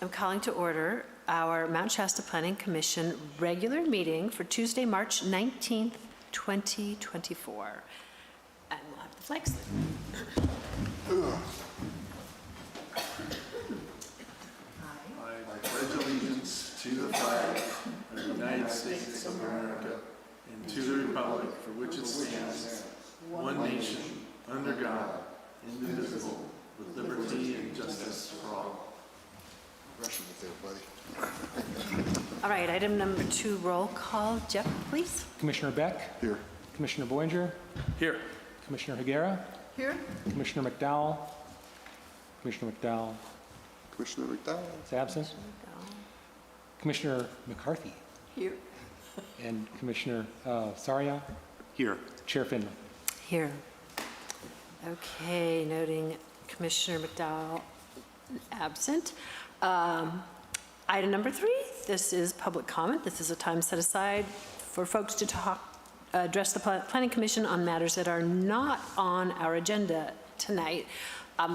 I'm calling to order our Mount Shasta Planning Commission regular meeting for Tuesday, March 19th, 2024. And we'll have the flags then. I pledge allegiance to the flag of the United States of America and to the republic for which it stands, one nation, under God, indivisible, with liberty and justice for all. Rushing it there, buddy. All right, item number 2, roll call. Jeff, please. Commissioner Beck? Here. Commissioner Boyinger? Here. Commissioner Higuera? Here. Commissioner McDowell? Commissioner McDowell Commissioner McDowell. is absent. Commissioner McCarthy? Here. And Commissioner Saria? Here. Chair Finley? Here. Okay, noting Commissioner McDowell absent. Item number 3, this is public comment. This is a time set aside for folks to address the Planning Commission on matters that are not on our agenda tonight.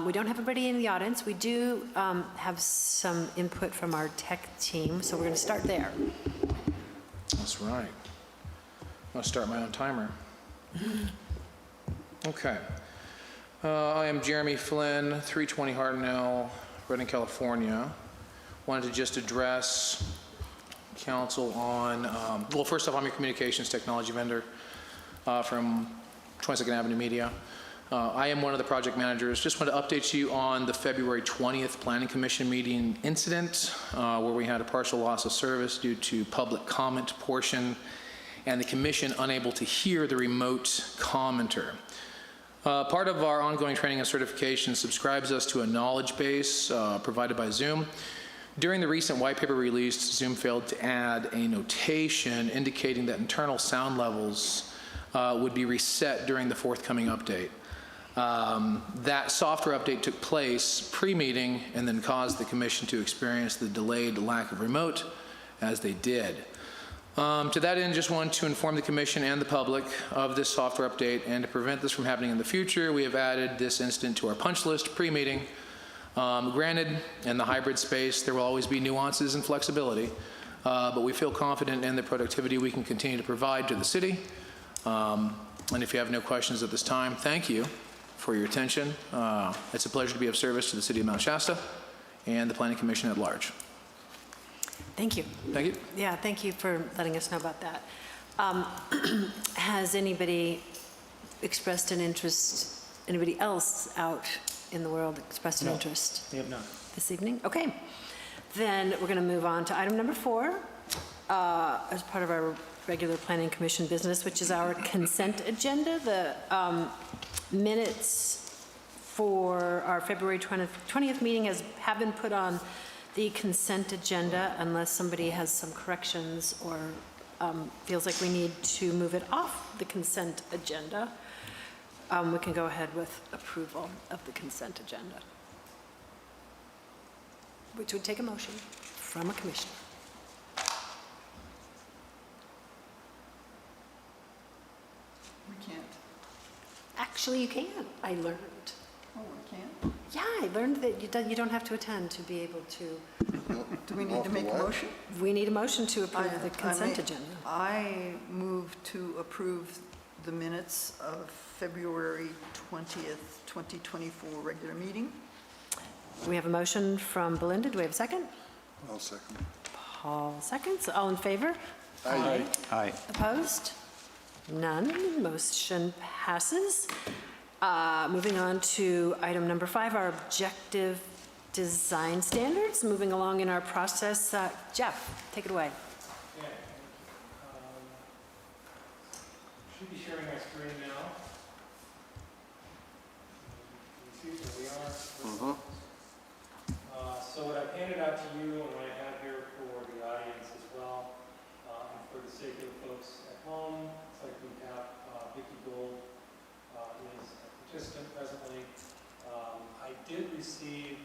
We don't have everybody in the audience. We do have some input from our tech team, so we're going to start there. That's right. I'm going to start my own timer. Okay. I am Jeremy Flynn, 320 Hartnell, Redding, California. Wanted to just address council on, well, first off, I'm your communications technology vendor from 22nd Avenue Media. I am one of the project managers. Just want to update you on the February 20th Planning Commission meeting incident where we had a partial loss of service due to public comment portion and the commission unable to hear the remote commenter. Part of our ongoing training and certification subscribes us to a knowledge base provided by Zoom. During the recent white paper released, Zoom failed to add a notation indicating that internal sound levels would be reset during the forthcoming update. That software update took place pre-meeting and then caused the commission to experience the delayed lack of remote as they did. To that end, just wanted to inform the commission and the public of this software update, and to prevent this from happening in the future, we have added this incident to our punch list pre-meeting. Granted, in the hybrid space, there will always be nuances and flexibility, but we feel confident in the productivity we can continue to provide to the city. And if you have no questions at this time, thank you for your attention. It's a pleasure to be of service to the city of Mount Shasta and the Planning Commission at large. Thank you. Thank you. Yeah, thank you for letting us know about that. Has anybody expressed an interest, anybody else out in the world expressed an interest? They have not. This evening? Okay. Then we're going to move on to item number 4 as part of our regular Planning Commission business, which is our consent agenda. The minutes for our February 20th meeting have been put on the consent agenda unless somebody has some corrections or feels like we need to move it off the consent agenda. We can go ahead with approval of the consent agenda, which would take a motion from a commissioner. We can't. Actually, you can. I learned. Oh, we can't? Yeah, I learned that you don't have to attend to be able to. Do we need to make a motion? We need a motion to approve the consent agenda. I move to approve the minutes of February 20th, 2024 regular meeting. We have a motion from Belinda. Do we have a second? I'll second. Paul seconds. All in favor? Aye. Aye. Opposed? None. Motion passes. Moving on to item number 5, our objective design standards. Moving along in our process. Jeff, take it away. Okay. Should be sharing my screen now. You can see where we are. So what I've handed out to you and what I have here for the audience as well, and for the sake of folks at home, it's like we have Vicki Gold is a participant presently. I did receive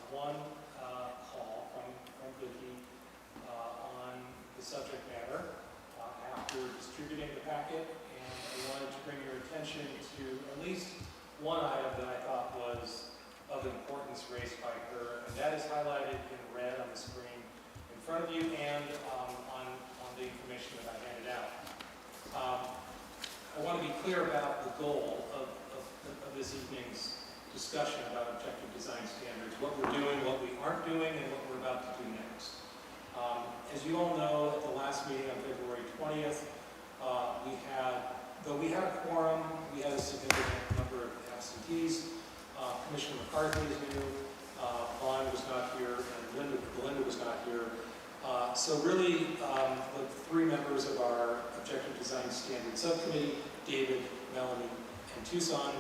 one call from Vicki on the subject matter after distributing the packet, and I wanted to bring your attention to at least one item that I thought was of importance raised by her, and that is highlighted in red on front of you and on the information that I handed out. I want to be clear about the goal of this evening's discussion about objective design standards, what we're doing, what we aren't doing, and what we're about to do next. As you all know, at the last meeting on February 20th, though we had a quorum, we had a significant number of absentees. Commissioner McCarthy is new, Vaughn was not here, and Belinda was not here. So really, the three members of our Objective Design Standards Subcommittee, David, Melanie, and Tucson,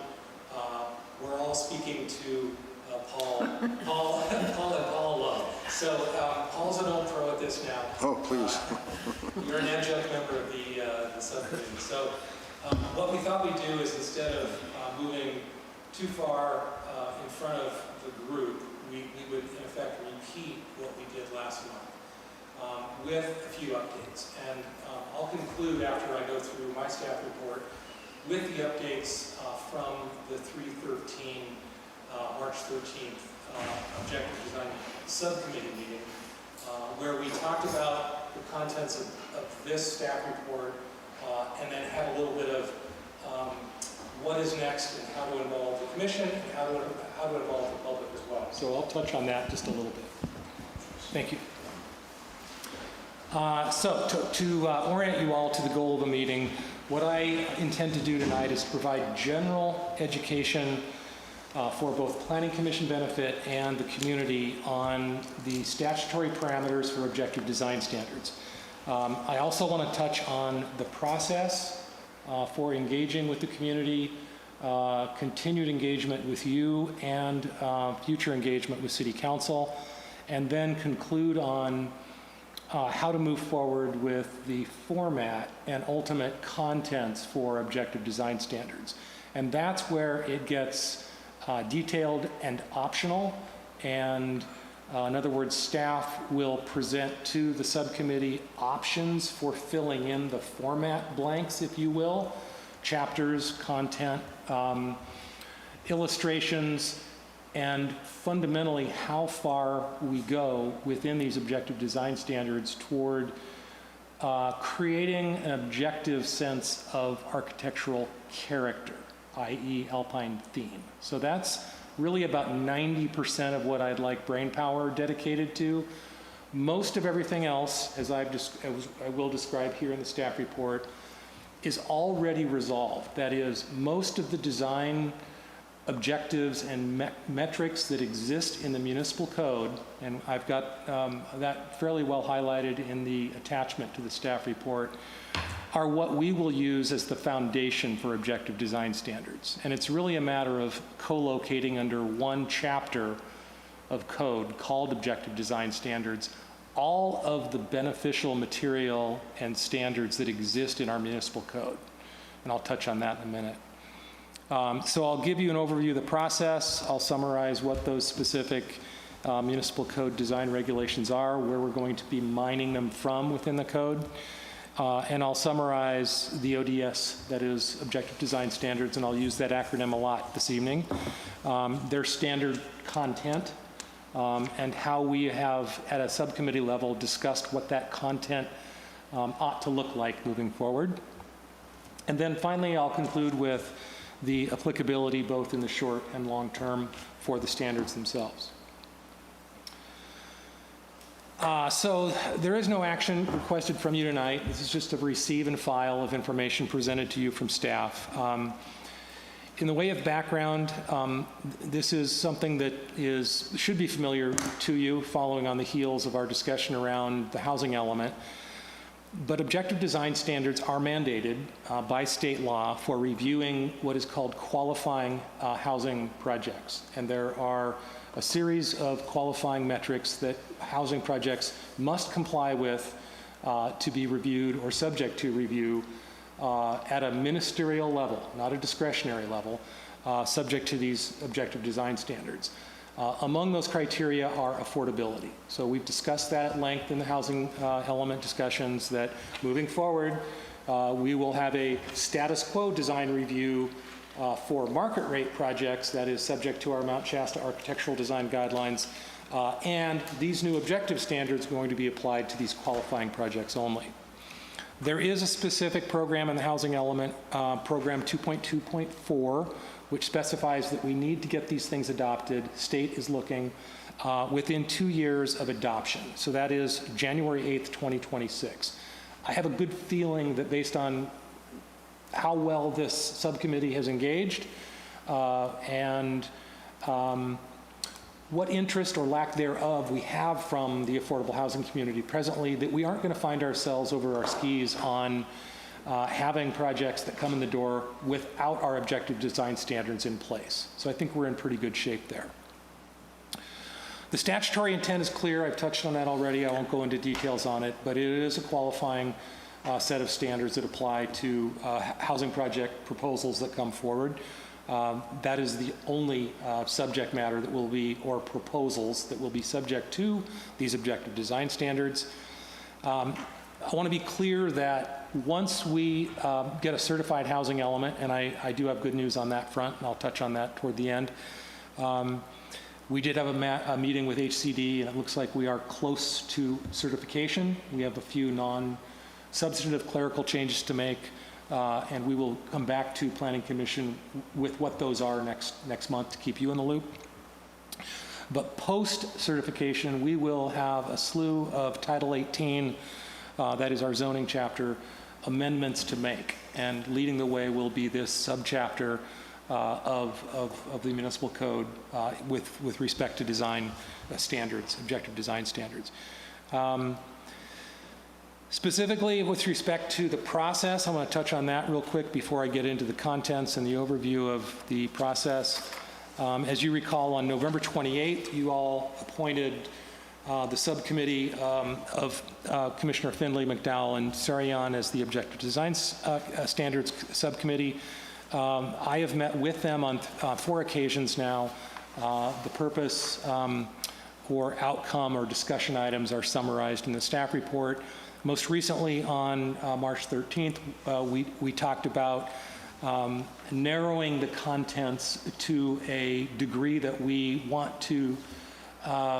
we're all speaking to Paul and Paul Love. So Paul's an old pro at this now. Oh, please. You're an adjunct member of the subcommittee. So what we thought we'd do is, instead of moving too far in front of the group, we would in effect repeat what we did last month with a few updates. And I'll conclude after I go through my staff report with the updates from the 3/13, March 13th Objective Design Subcommittee meeting, where we talked about the contents of this staff report, and then had a little bit of what is next and how to involve the commission and how to involve the public as well. So I'll touch on that just a little bit. Thank you. So to orient you all to the goal of the meeting, what I intend to do tonight is to provide general education for both Planning Commission benefit and the community on the statutory parameters for objective design standards. I also want to touch on the process for engaging with the community, continued engagement with you, and future engagement with City Council, and then conclude on how to move forward with the format and ultimate contents for objective design standards. And that's where it gets detailed and optional, and in other words, staff will present to the subcommittee options for filling in the format blanks, if you will, chapters, content, illustrations, and fundamentally how far we go within these objective design standards toward creating an objective sense of architectural character, i.e. alpine theme. So that's really about 90% of what I'd like brainpower dedicated to. Most of everything else, as I will describe here in the staff report, is already resolved. That is, most of the design objectives and metrics that exist in the municipal code, and I've got that fairly well highlighted in the attachment to the staff report, are what we will use as the foundation for objective design standards. And it's really a matter of co-locating under one chapter of code called objective design standards all of the beneficial material and standards that exist in our municipal code. And I'll touch on that in a minute. So I'll give you an overview of the process. I'll summarize what those specific municipal code design regulations are, where we're going to be mining them from within the code. And I'll summarize the ODS, that is Objective Design Standards, and I'll use that acronym a lot this evening, their standard content, and how we have, at a subcommittee level, discussed what that content ought to look like moving forward. And then finally, I'll conclude with the applicability, both in the short and long term, for the standards themselves. So there is no action requested from you tonight. This is just a receive and file of information presented to you from staff. In the way of background, this is something that should be familiar to you following on the heels of our discussion around the housing element. But objective design standards are mandated by state law for reviewing what is called qualifying housing projects. And there are a series of qualifying metrics that housing projects must comply with to be reviewed or subject to review at a ministerial level, not a discretionary level, subject to these objective design standards. Among those criteria are affordability. So we've discussed that at length in the housing element discussions, that moving forward, we will have a status quo design review for market rate projects that is subject to our Mount Shasta architectural design guidelines And these new objective standards are going to be applied to these qualifying projects only. There is a specific program in the housing element, Program 2.2.4, which specifies that we need to get these things adopted. State is looking within 2 years of adoption. So that is January 8th, 2026. I have a good feeling that based on how well this subcommittee has engaged and what interest or lack thereof we have from the affordable housing community presently, that we aren't going to find ourselves over our skis on having projects that come in the door without our objective design standards in place. So I think we're in pretty good shape there. The statutory intent is clear. I've touched on that already. I won't go into details on it, but it is a qualifying set of standards that apply to housing project proposals that come forward. That is the only subject matter that will be, or proposals that will be subject to these objective design standards. I want to be clear that once we get a certified housing element, and I do have good news on that front, and I'll touch on that toward the end. We did have a meeting with HCD, and it looks like we are close to certification. We have a few non-substantive clerical changes to make, and we will come back to Planning Commission with what those are next month to keep you in the loop. But post-certification, we will have a slew of Title 18, that is our zoning chapter, amendments to make. And leading the way will be this subchapter of the municipal code with respect to design standards, objective design standards. Specifically with respect to the process, I want to touch on that real quick before I get into the contents and the overview of the process. As you recall, on November 28th, you all appointed the subcommittee of Commissioner Findlay, McDowell, and Sarian as the Objective Design Standards Subcommittee. I have met with them on 4 occasions now. The purpose or outcome or discussion items are summarized in the staff report. Most recently, on March 13th, we talked about narrowing the contents to a degree that we want to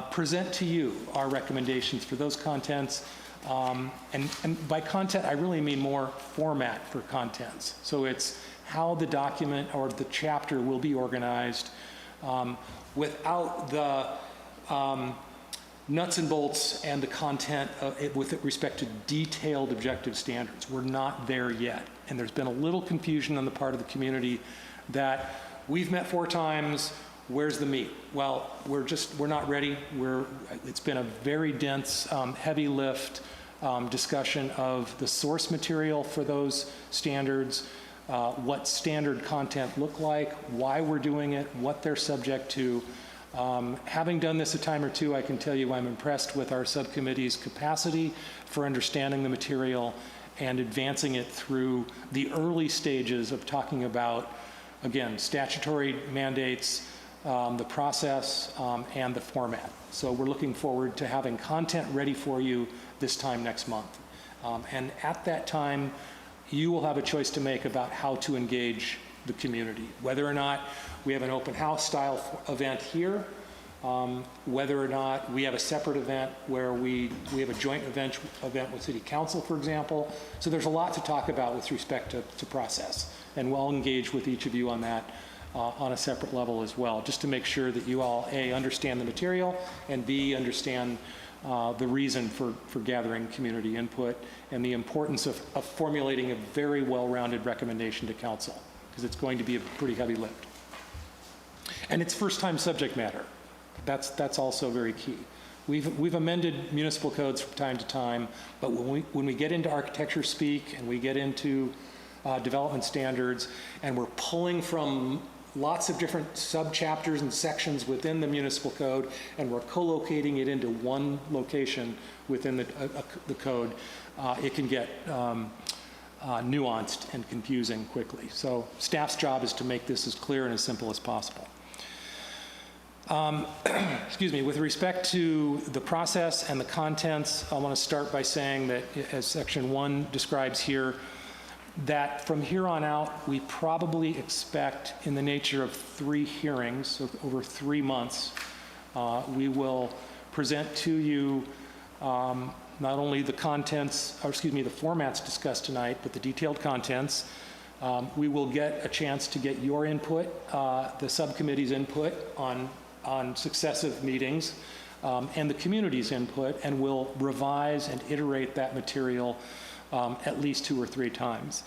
present to you our recommendations for those contents. And by content, I really mean more format for contents. So it's how the document or the chapter will be organized without the nuts and bolts and the content with respect to detailed objective standards. We're not there yet. And there's been a little confusion on the part of the community that we've met 4 times, where's the meat? Well, we're not ready. It's been a very dense, heavy lift discussion of the source material for those standards, what standard content look like, why we're doing it, what they're subject to. Having done this a time or 2, I can tell you I'm impressed with our subcommittee's capacity for understanding the material and advancing it through the early stages of talking about, again, statutory mandates, the process, and the format. So we're looking forward to having content ready for you this time next month. And at that time, you will have a choice to make about how to engage the community, whether or not we have an open house style event here, whether or not we have a separate event where we have a joint event with City Council, for example. So there's a lot to talk about with respect to process, and we'll engage with each of you on that on a separate level as well, just to make sure that you all, A, understand the material, and B, understand the reason for gathering community input and the importance of formulating a very well-rounded recommendation to council, because it's going to be a pretty heavy lift. And it's first-time subject matter. That's also very key. We've amended municipal codes from time to time, but when we get into architecture speak and we get into development standards, and we're pulling from lots of different subchapters and sections within the municipal code, and we're co-locating it into one location within the code, it can get nuanced and confusing quickly. So staff's job is to make this as clear and as simple as possible. Excuse me, with respect to the process and the contents, I want to start by saying that, as section 1 describes here, that from here on out, we probably expect, in the nature of 3 hearings, so over 3 months, We will present to you not only the contents, or excuse me, the formats discussed tonight, but the detailed contents. We will get a chance to get your input, the subcommittee's input on successive meetings, and the community's input, and we'll revise and iterate that material at least 2 or 3 times.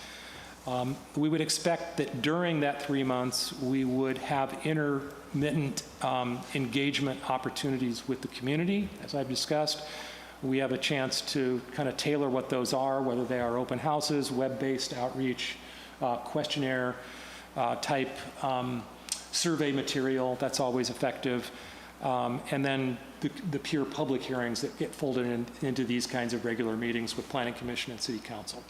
We would expect that during that 3 months, we would have intermittent engagement opportunities with the community, as I've discussed. We have a chance to kind of tailor what those are, whether they are open houses, web-based outreach, questionnaire type survey material. That's always effective. And then the pure public hearings that get folded into these kinds of regular meetings with Planning Commission and City Council.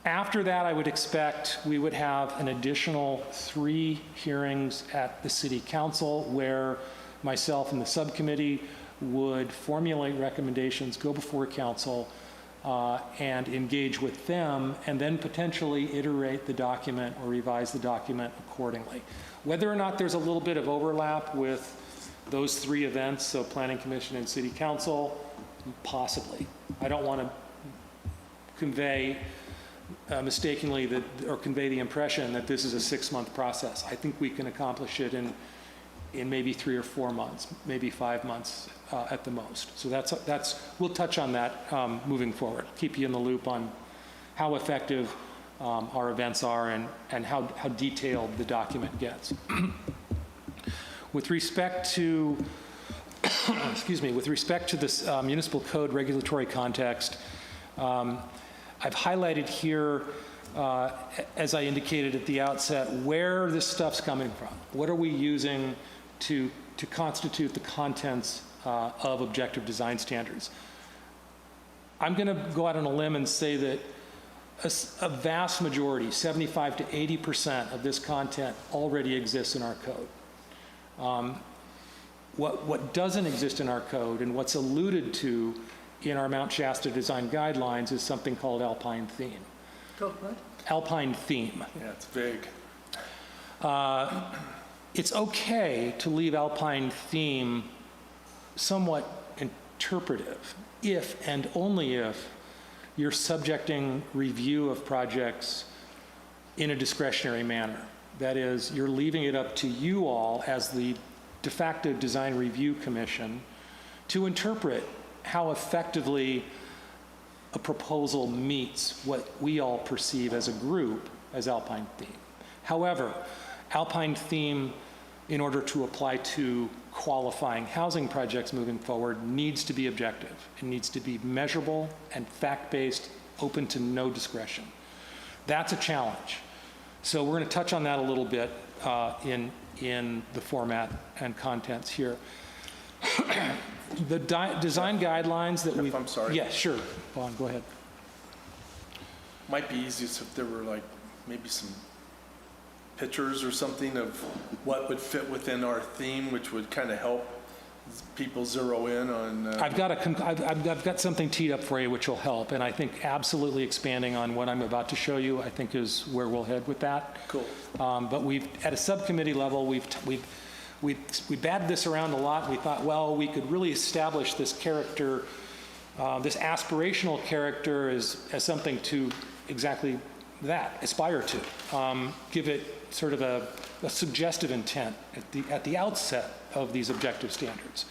After that, I would expect we would have an additional 3 hearings at the City Council where myself and the subcommittee would formulate recommendations, go before council, and engage with them, and then potentially iterate the document or revise the document accordingly. Whether or not there's a little bit of overlap with those 3 events, so Planning Commission and City Council, possibly. I don't want to convey mistakenly that, or convey the impression that this is a 6-month process. I think we can accomplish it in maybe 3 or 4 months, maybe 5 months at the most. So that's we'll touch on that moving forward. Keep you in the loop on how effective our events are and how detailed the document gets. With respect to, excuse me, with respect to this municipal code regulatory context, I've highlighted here, as I indicated at the outset, where this stuff's coming from. What are we using to constitute the contents of objective design standards? I'm going to go out on a limb and say that a vast majority, 75 to 80% of this content already exists in our code. What doesn't exist in our code and what's alluded to in our Mount Shasta design guidelines is something called alpine theme. Called what? Alpine theme. Yeah, it's vague. It's okay to leave alpine theme somewhat interpretive if and only if you're subjecting review of projects in a discretionary manner. That is, you're leaving it up to you all as the de facto design review commission to interpret how effectively a proposal meets what we all perceive as a group as alpine theme. However, alpine theme, in order to apply to qualifying housing projects moving forward, needs to be objective. It needs to be measurable and fact-based, open to no discretion. That's a challenge. So we're going to touch on that a little bit in the format and contents here. The design guidelines that we... I'm sorry. Yeah, sure. Vaughn, go ahead. Might be easiest if there were like maybe some pictures or something of what would fit within our theme, which would kind of help people zero in on... I've got something teed up for you which will help, and I think absolutely expanding on what I'm about to show you, I think is where we'll head with that. Cool. But we've, at a subcommittee level, we batted this around a lot. We thought, well, we could really establish this character, this aspirational character as something to exactly that, aspire to. Give it sort of a suggestive intent at the outset of these objective standards.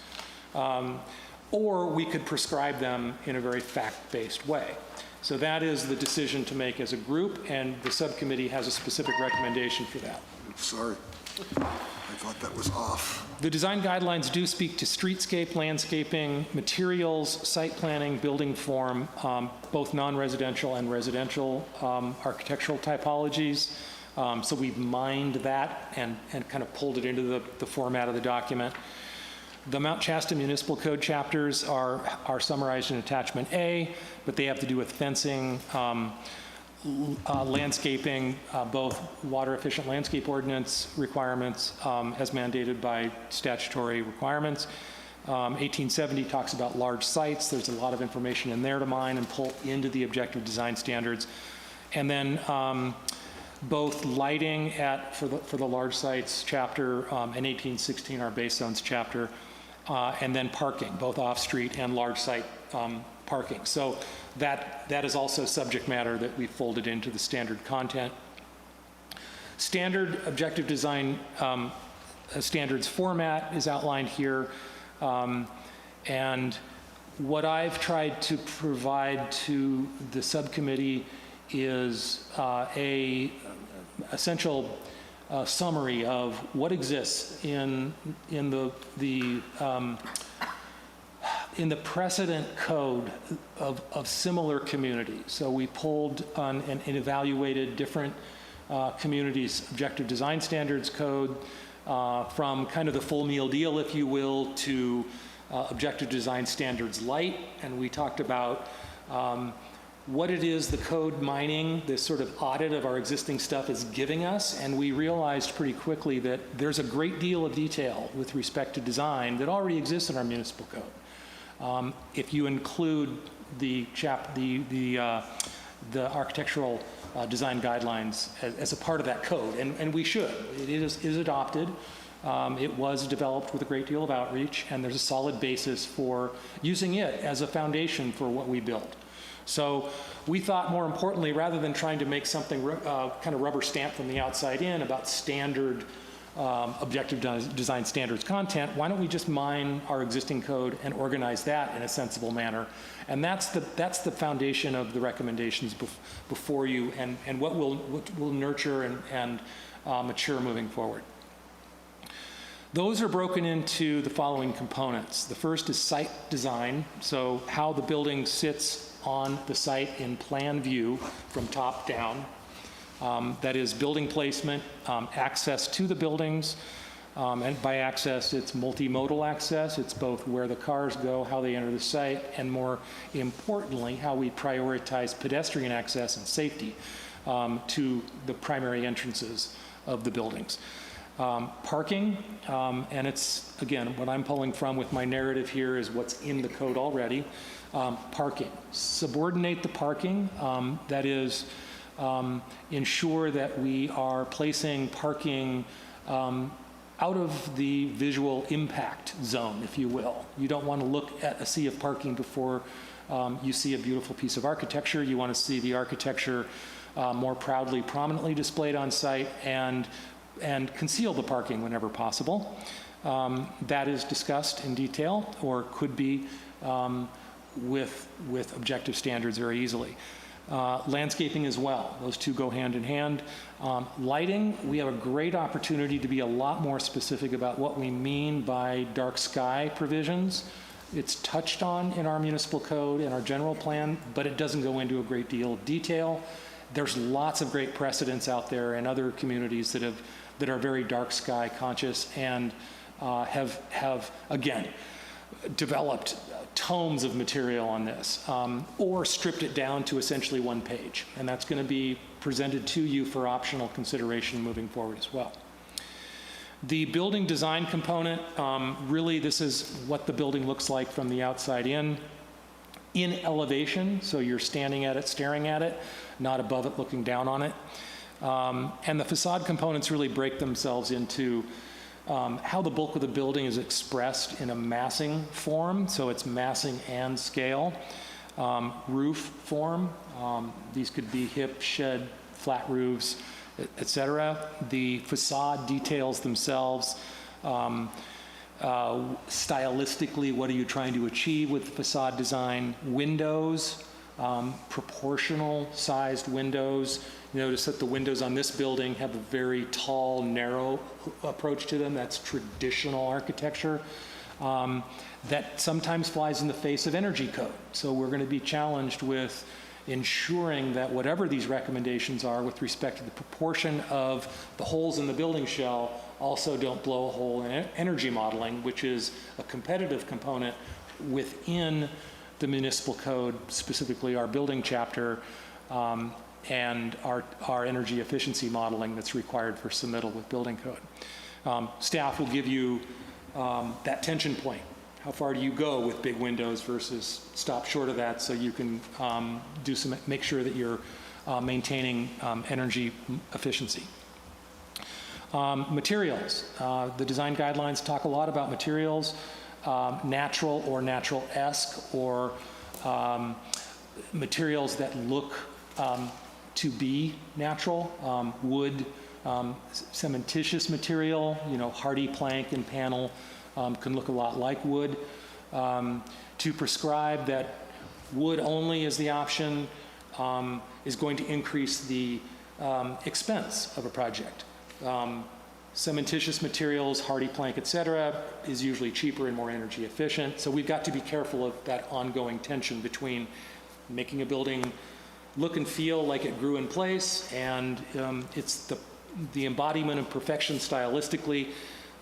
Or we could prescribe them in a very fact-based way. So that is the decision to make as a group, and the subcommittee has a specific recommendation for that. Sorry, I thought that was off. The design guidelines do speak to streetscape, landscaping, materials, site planning, building form, both non-residential and residential architectural typologies. So we've mined that and kind of pulled it into the format of the document. The Mount Shasta Municipal Code chapters are summarized in Attachment A, but they have to do with fencing, landscaping, both water-efficient landscape ordinance requirements as mandated by statutory requirements. 1870 talks about large sites. There's a lot of information in there to mine and pull into the objective design standards. And then both lighting for the large sites chapter and 1816, our base zones chapter, and then parking, both off-street and large site parking. So that is also subject matter that we folded into the standard content. Standard objective design standards format is outlined here. And what I've tried to provide to the subcommittee is a essential summary of what exists in the precedent code of similar communities. So we pulled on and evaluated different communities' objective design standards code from kind of the full meal deal, if you will, to objective design standards light, and we talked about what it is the code mining, this sort of audit of our existing stuff is giving us, and we realized pretty quickly that there's a great deal of detail with respect to design that already exists in our municipal code. If you include the architectural design guidelines as a part of that code, and we should. It is adopted. It was developed with a great deal of outreach, and there's a solid basis for using it as a foundation for what we build. So we thought, more importantly, rather than trying to make something kind of rubber stamp from the outside in about standard objective design standards content, why don't we just mine our existing code and organize that in a sensible manner? And that's the foundation of the recommendations before you, and what will nurture and mature moving forward. Those are broken into the following components. The first is site design, so how the building sits on the site in plan view from top down. That is building placement, access to the buildings, and by access, it's multimodal access. It's both where the cars go, how they enter the site, and more importantly, how we prioritize pedestrian access and safety to the primary entrances of the buildings. Parking, and it's, again, what I'm pulling from with my narrative here is what's in the code already. Parking. Subordinate the parking, that is, ensure that we are placing parking out of the visual impact zone, if you will. You don't want to look at a sea of parking before you see a beautiful piece of architecture. You want to see the architecture more proudly, prominently displayed on site, and conceal the parking whenever possible. That is discussed in detail, or could be with objective standards very easily. Landscaping as well, those two go hand in hand. Lighting, we have a great opportunity to be a lot more specific about what we mean by dark sky provisions. It's touched on in our municipal code and our general plan, but it doesn't go into a great deal of detail. There's lots of great precedents out there in other communities that are very dark sky conscious and have again developed tomes of material on this, or stripped it down to essentially one page, and that's going to be presented to you for optional consideration moving forward as well. The building design component, really this is what the building looks like from the outside in elevation, so you're standing at it, staring at it, not above it, looking down on it. And the facade components really break themselves into how the bulk of the building is expressed in a massing form, so it's massing and scale. Roof form, these could be hip, shed, flat roofs, etc. The facade details themselves. Stylistically, what are you trying to achieve with the facade design? Windows, proportional sized windows. Notice that the windows on this building have a very tall, narrow approach to them. That's traditional architecture. That sometimes flies in the face of energy code. So we're going to be challenged with ensuring that whatever these recommendations are with respect to the proportion of the holes in the building shell also don't blow a hole in energy modeling, which is a competitive component within the municipal code, specifically our building chapter, and our energy efficiency modeling that's required for submittal with building code. Staff will give you that tension point. How far do you go with big windows versus stop short of that, so you can make sure that you're maintaining energy efficiency. Materials. The design guidelines talk a lot about materials, natural or natural-esque, or materials that look to be natural. Wood, cementitious material, hardy plank and panel can look a lot like wood. To prescribe that wood only is the option is going to increase the expense of a project. Cementitious materials, hardy plank, et cetera, is usually cheaper and more energy efficient. So we've got to be careful of that ongoing tension between making a building look and feel like it grew in place, and it's the embodiment of perfection stylistically.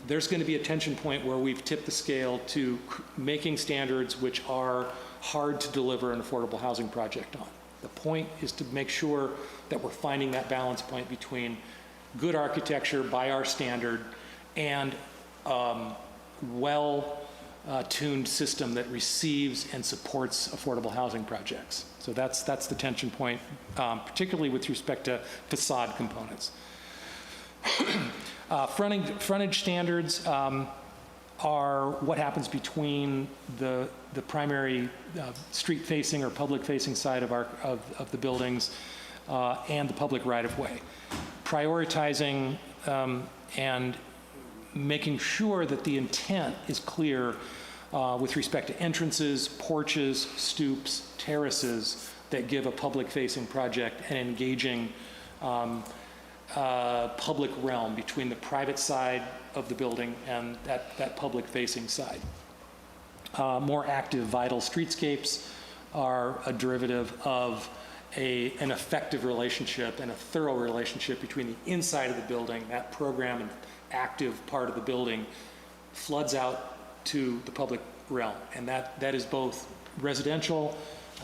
There's going to be a tension point where we've tipped the scale to making standards which are hard to deliver an affordable housing project on. The point is to make sure that we're finding that balance point between good architecture by our standard and well-tuned system that receives and supports affordable housing projects. So that's the tension point, particularly with respect to facade components. Frontage standards are what happens between the primary street-facing or public-facing side of the buildings and the public right-of-way. Prioritizing and making sure that the intent is clear with respect to entrances, porches, stoops, terraces that give a public-facing project an engaging public realm between the private side of the building and that public-facing side. More active, vital streetscapes are a derivative of an effective relationship and a thorough relationship between the inside of the building, that program and active part of the building floods out to the public realm. And that is both residential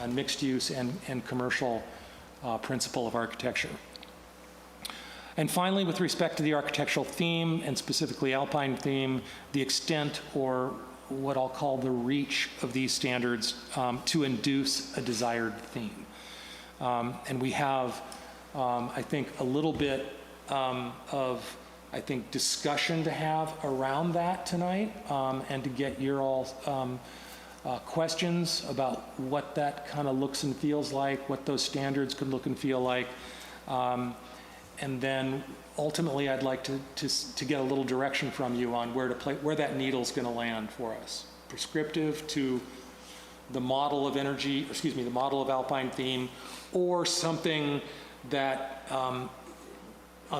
and mixed use and commercial principle of architecture. And finally, with respect to the architectural theme, and specifically alpine theme, the extent or what I'll call the reach of these standards to induce a desired theme. And we have, I think, a little bit of, discussion to have around that tonight, and to get your all questions about what that kind of looks and feels like, what those standards could look and feel like. And then ultimately, I'd like to get a little direction from you on where that needle's going to land for us. Prescriptive to the model of the model of alpine theme, or something that on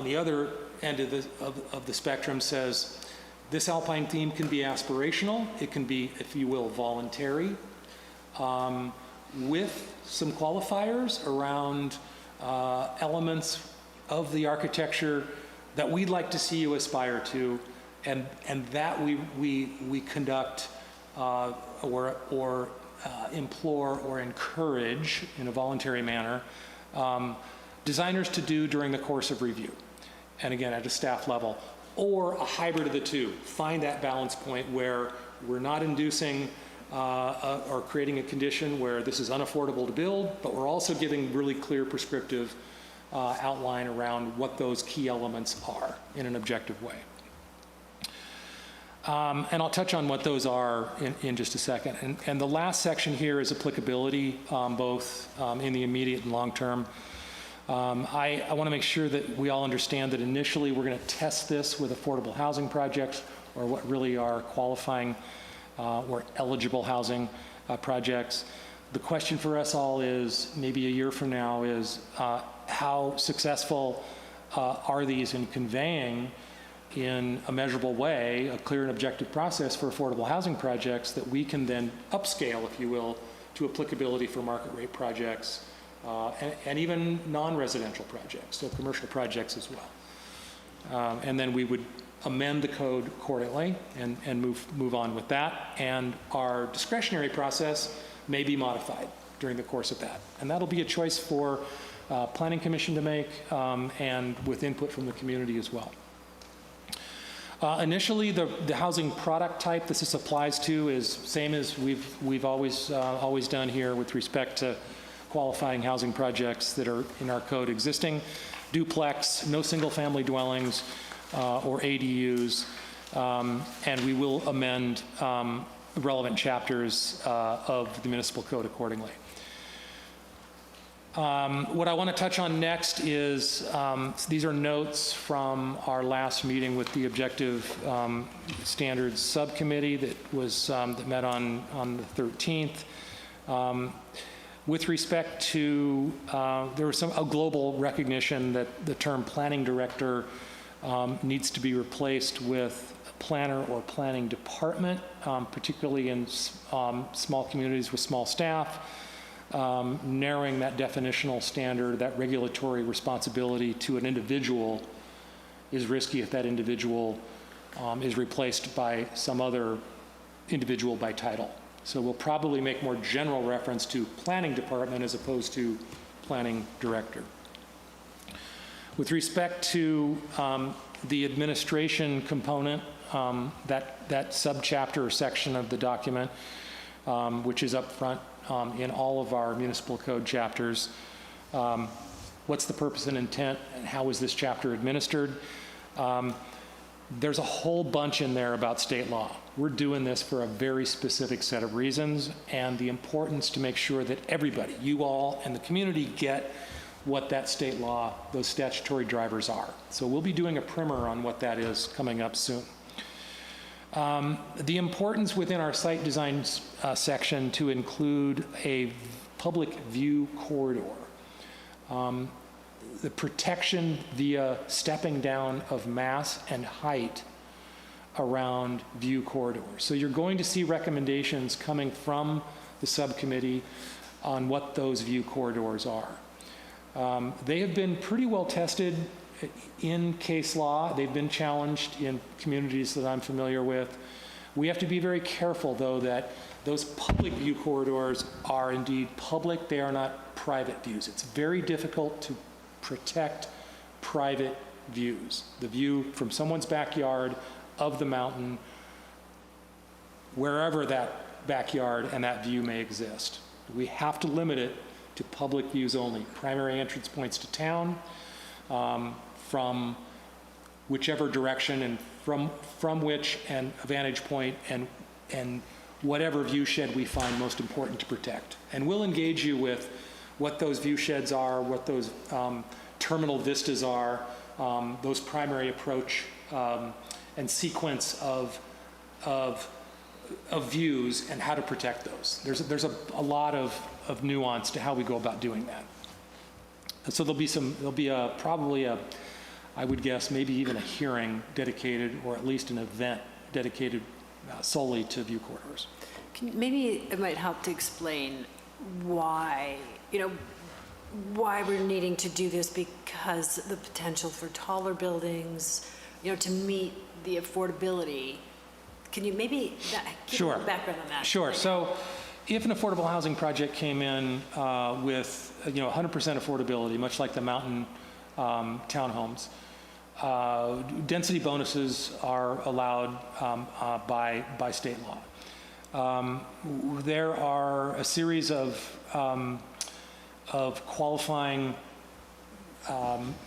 the other end of the spectrum says this alpine theme can be aspirational, it can be, if you will, voluntary, with some qualifiers around elements of the architecture that we'd like to see you aspire to, and that we conduct or implore or encourage in a voluntary manner designers to do during the course of review, and again at a staff level, or a hybrid of the two. Find that balance point where we're not inducing or creating a condition where this is unaffordable to build, but we're also giving really clear prescriptive outline around what those key elements are in an objective way. And I'll touch on what those are in just a second. And the last section here is applicability, both in the immediate and long term. I want to make sure that we all understand that initially we're going to test this with affordable housing projects, or what really are qualifying or eligible housing projects. The question for us all is, maybe a year from now, is how successful are these in conveying in a measurable way a clear and objective process for affordable housing projects that we can then upscale, if you will, to applicability for market rate projects and even non-residential projects, so commercial projects as well. And then we would amend the code accordingly and move on with that. And our discretionary process may be modified during the course of that. And that'll be a choice for Planning Commission to make, and with input from the community as well. Initially, the housing product type this applies to is same as we've always done here with respect to qualifying housing projects that are in our code existing: duplex, no single-family dwellings, or ADUs, and we will amend relevant chapters of the municipal code accordingly. What I want to touch on next is, these are notes from our last meeting with the Objective Standards Subcommittee that met on the 13th. With respect to, there was a global recognition that the term planning director needs to be replaced with planner or planning department, particularly in small communities with small staff. Narrowing that definitional standard, that regulatory responsibility to an individual is risky if that individual is replaced by some other individual by title. So we'll probably make more general reference to planning department as opposed to planning director. With respect to the administration component, that subchapter or section of the document, which is up front in all of our municipal code chapters, what's the purpose and intent, and how is this chapter administered? There's a whole bunch in there about state law. We're doing this for a very specific set of reasons, and the importance to make sure that everybody, you all and the community, get what that state law, those statutory drivers are. So we'll be doing a primer on what that is coming up soon. The importance within our site design section to include a public view corridor. The protection via stepping down of mass and height around view corridors. So you're going to see recommendations coming from the subcommittee on what those view corridors are. They have been pretty well tested in case law. They've been challenged in communities that I'm familiar with. We have to be very careful, though, that those public view corridors are indeed public. They are not private views. It's very difficult to protect private views. The view from someone's backyard of the mountain, wherever that backyard and that view may exist. We have to limit it to public views only. Primary entrance points to town, from whichever direction and from which and a vantage point and whatever view shed we find most important to protect. And we'll engage you with what those view sheds are, what those terminal vistas are, those primary approach and sequence of views and how to protect those. There's a lot of nuance to how we go about doing that. So there'll be probably I would guess, maybe even a hearing dedicated, or at least an event dedicated solely to view corridors. Maybe it might help to explain why, why we're needing to do this, because the potential for taller buildings, to meet the affordability. Can you maybe give Sure. a background on that? Sure. So if an affordable housing project came in with 100% affordability, much like the mountain townhomes, density bonuses are allowed by state law. There are a series of qualifying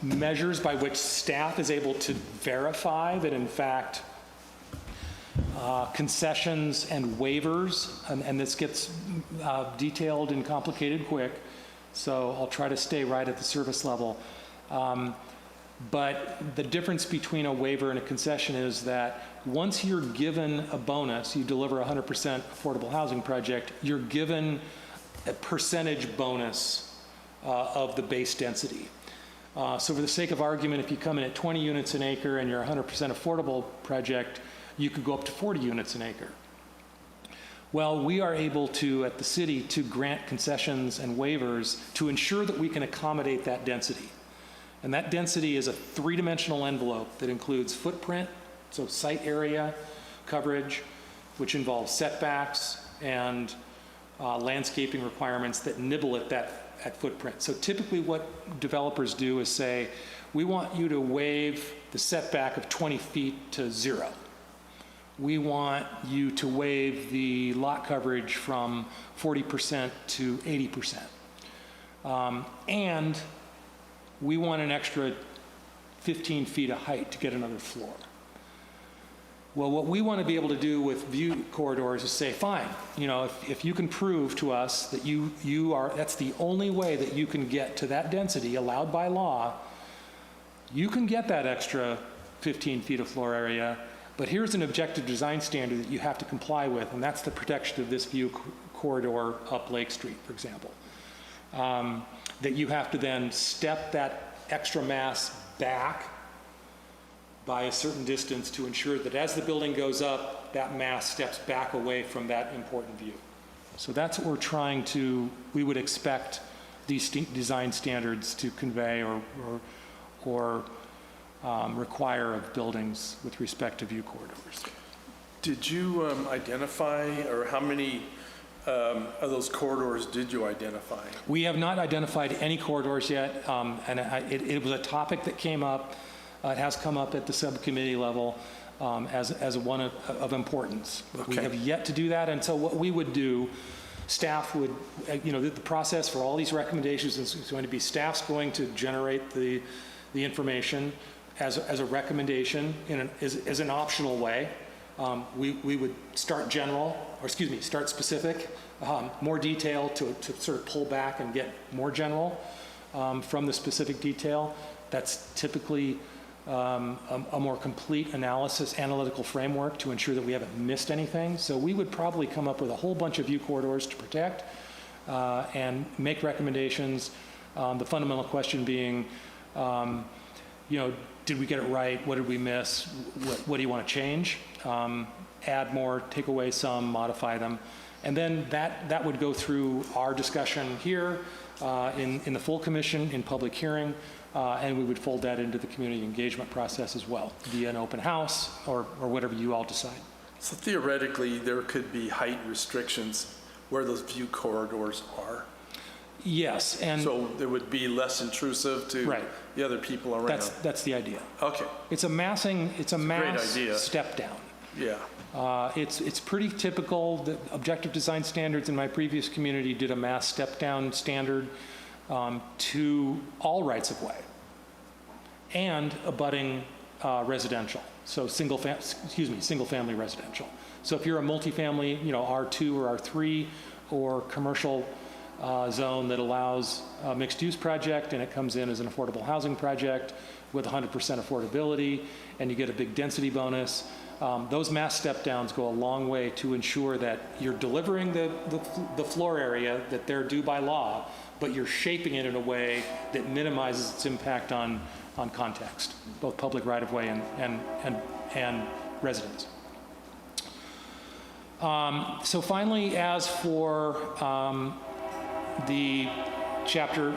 measures by which staff is able to verify that, in fact, concessions and waivers, and this gets detailed and complicated quick, so I'll try to stay right at the surface level. But the difference between a waiver and a concession is that once you're given a bonus, you deliver a 100% affordable housing project, you're given a percentage bonus of the base density. So for the sake of argument, if you come in at 20 units an acre and you're a 100% affordable project, you could go up to 40 units an acre. Well, we are able to, at the city, to grant concessions and waivers to ensure that we can accommodate that density. And that density is a three-dimensional envelope that includes footprint, so site area coverage, which involves setbacks and landscaping requirements that nibble at that footprint. So typically what developers do is say, we want you to waive the setback of 20 feet to 0. We want you to waive the lot coverage from 40% to 80%. And we want an extra 15 feet of height to get another floor. Well, what we want to be able to do with view corridors is say, fine, you know, if you can prove to us that you are, that's the only way that you can get to that density allowed by law, you can get that extra 15 feet of floor area, but here's an objective design standard that you have to comply with, and that's the protection of this view corridor up Lake Street, for example. That you have to then step that extra mass back by a certain distance to ensure that as the building goes up, that mass steps back away from that important view. So that's what we're trying to, we would expect these design standards to convey or require of buildings with respect to view corridors. Did you identify, or how many of those corridors did you identify? We have not identified any corridors yet, and it was a topic that came up. It has come up at the subcommittee level as one of importance. Okay. We have yet to do that, and so what we would do, staff would, you know, the process for all these recommendations is going to be staff's going to generate the information as a recommendation as an optional way. We would start general, or excuse me, start specific, more detail to sort of pull back and get more general from the specific detail. That's typically a more complete analytical framework to ensure that we haven't missed anything. So we would probably come up with a whole bunch of view corridors to protect and make recommendations. The fundamental question being, you know, did we get it right? What did we miss? What do you want to change? Add more, take away some, modify them. And then that would go through our discussion here in the full commission, in public hearing, and we would fold that into the community engagement process as well, via an open house or whatever you all decide. So theoretically, there could be height restrictions where those view corridors are. Yes, and So it would be less intrusive to Right. the other people around. that's the idea. Okay, It's a mass idea. step down. yeah. It's pretty typical that objective design standards in my previous community did a mass step down standard to all rights of way and abutting residential. So single family residential. So if you're a multifamily, you know, R2 or R3 or commercial zone that allows a mixed use project and it comes in as an affordable housing project with 100% affordability and you get a big density bonus, those mass step downs go a long way to ensure that you're delivering the floor area that they're due by law, but you're shaping it in a way that minimizes its impact on context, both public right-of-way and residents. So finally, as for the chapter,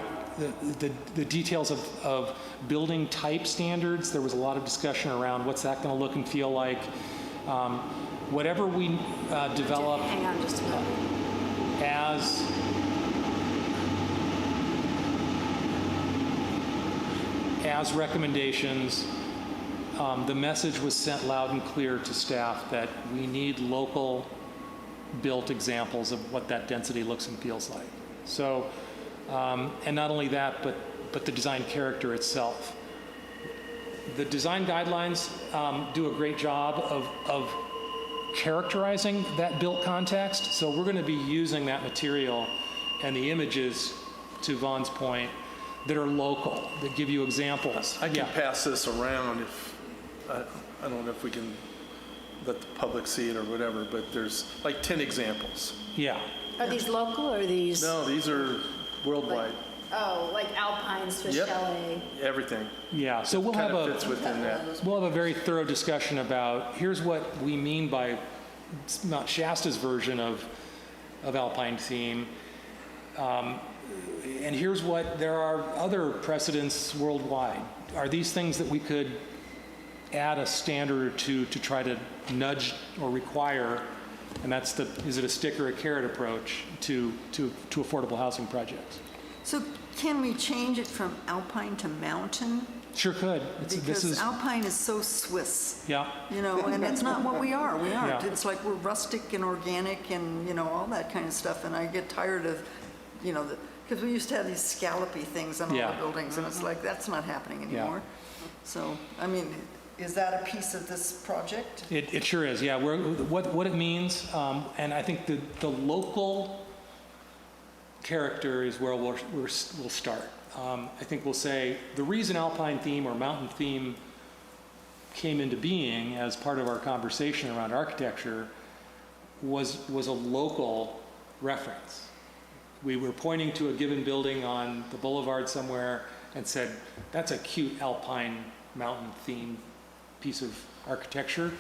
the details of building type standards, there was a lot of discussion around what's that going to look and feel like. Whatever we develop Hang on just a minute. as recommendations, the message was sent loud and clear to staff that we need local built examples of what that density looks and feels like. So, and not only that, but the design character itself. The design guidelines do a great job of characterizing that built context. So we're going to be using that material and the images, to Vaughn's point, that are local, that give you examples. I can pass this around if, I don't know if we can let the public see it or whatever, but there's like 10 examples. Yeah. Are these local or are these? No, these are worldwide, Oh, like Alpine, Swiss Yep. Chalet. everything. Yeah. So we'll Kind have of fits within that. a very thorough discussion about here's what we mean by Mount Shasta's version of Alpine theme. And here's what there are other precedents worldwide. Are these things that we could add a standard or two to try to nudge or require? And that's is it a stick or a carrot approach to affordable housing projects? So can we change it from alpine to mountain? Sure could. Because alpine is so Swiss, Yeah. you know, and that's not what we are. We aren't. Yeah. It's like we're rustic and organic and, you know, all that kind of stuff. And I get tired of you know, because we used to have these scallopy things on all Yeah. the buildings, and it's like, that's not happening Yeah. anymore. So, I mean, is that a piece of this project? It sure is, yeah. What it means, and I think the local character is where we'll start. I think we'll say the reason alpine theme or mountain theme came into being as part of our conversation around architecture was a local reference. We were pointing to a given building on the boulevard somewhere and said, that's a cute alpine mountain theme piece of architecture.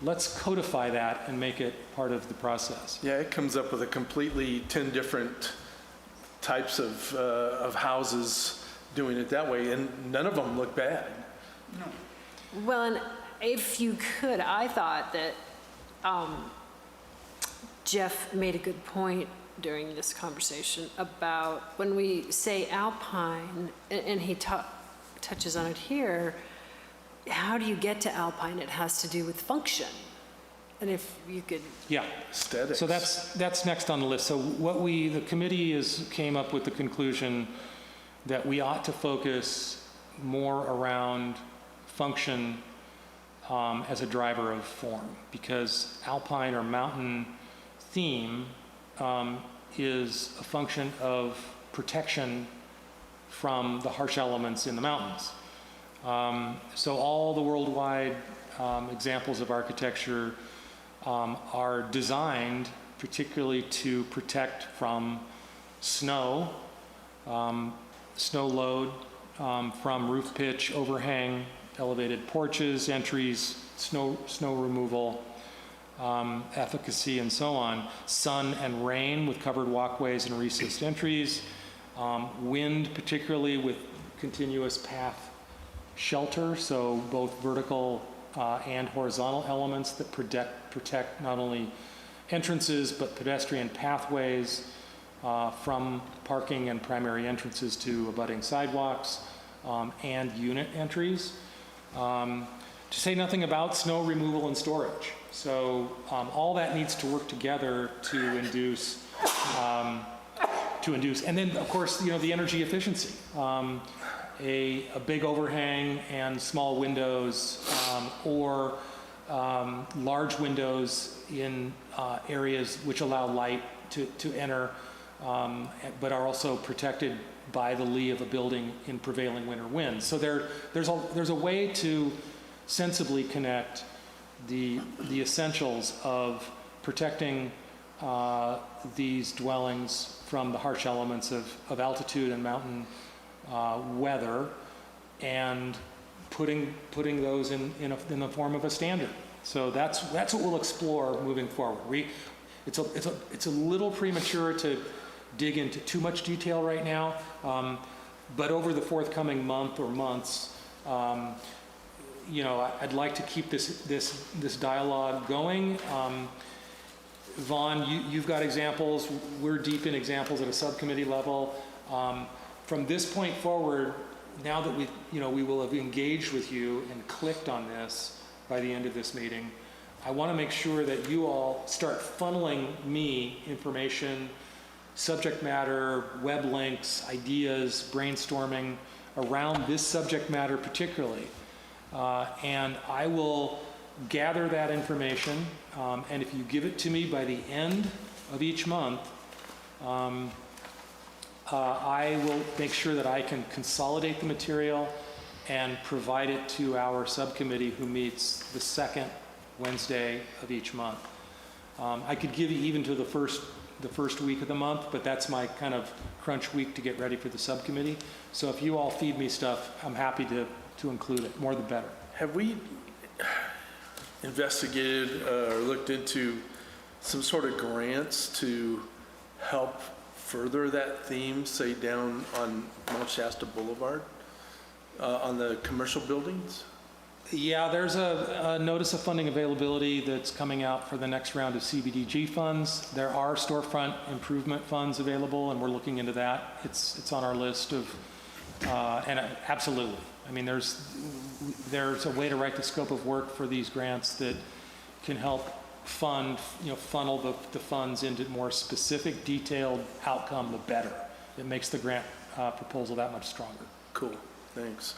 Let's codify that and make it part of the process. Yeah, it comes up with a completely 10 different types of houses doing it that way, and none of them look bad. Well, and if you could, I thought that Jeff made a good point during this conversation about when we say alpine, and he touches on it here, how do you get to alpine? It has to do with function. And if you could, Yeah. Aesthetics. So that's next on the list. So the committee came up with the conclusion that we ought to focus more around function as a driver of form, because alpine or mountain theme is a function of protection from the harsh elements in the mountains. So all the worldwide examples of architecture are designed particularly to protect from snow, snow load, from roof pitch, overhang, elevated porches, entries, snow removal, efficacy, and so on. Sun and rain with covered walkways and recessed entries. Wind, particularly with continuous path shelter, so both vertical and horizontal elements that protect not only entrances but pedestrian pathways from parking and primary entrances to abutting sidewalks and unit entries. To say nothing about snow removal and storage. So all that needs to work together to induce, and then of course, you know, the energy efficiency. A big overhang and small windows, or large windows in areas which allow light to enter, but are also protected by the lee of a building in prevailing winter winds. So there's a way to sensibly connect the essentials of protecting these dwellings from the harsh elements of altitude and mountain weather, and putting those in the form of a standard. So that's what we'll explore moving forward. It's a little premature to dig into too much detail right now, but over the forthcoming month or months, you know, I'd like to keep this dialogue going. Vaughn, you've got examples. We're deep in examples at a subcommittee level. From this point forward, now that we will have engaged with you and clicked on this by the end of this meeting, I want to make sure that you all start funneling me information, subject matter, web links, ideas, brainstorming around this subject matter particularly. And I will gather that information, and if you give it to me by the end of each month, I will make sure that I can consolidate the material and provide it to our subcommittee, who meets the second Wednesday of each month. I could give you even to the first week of the month, but that's my kind of crunch week to get ready for the subcommittee. So if you all feed me stuff, I'm happy to include it. More the better. Have we investigated or looked into some sort of grants to help further that theme, say down on Mount Shasta Boulevard, on the commercial buildings? Yeah, there's a notice of funding availability that's coming out for the next round of CBDG funds. There are storefront improvement funds available, and we're looking into that. It's on our list of, and absolutely. I mean, there's a way to write the scope of work for these grants that can help funnel the funds into more specific, detailed outcome, the better. It makes the grant proposal that much stronger. Cool, thanks.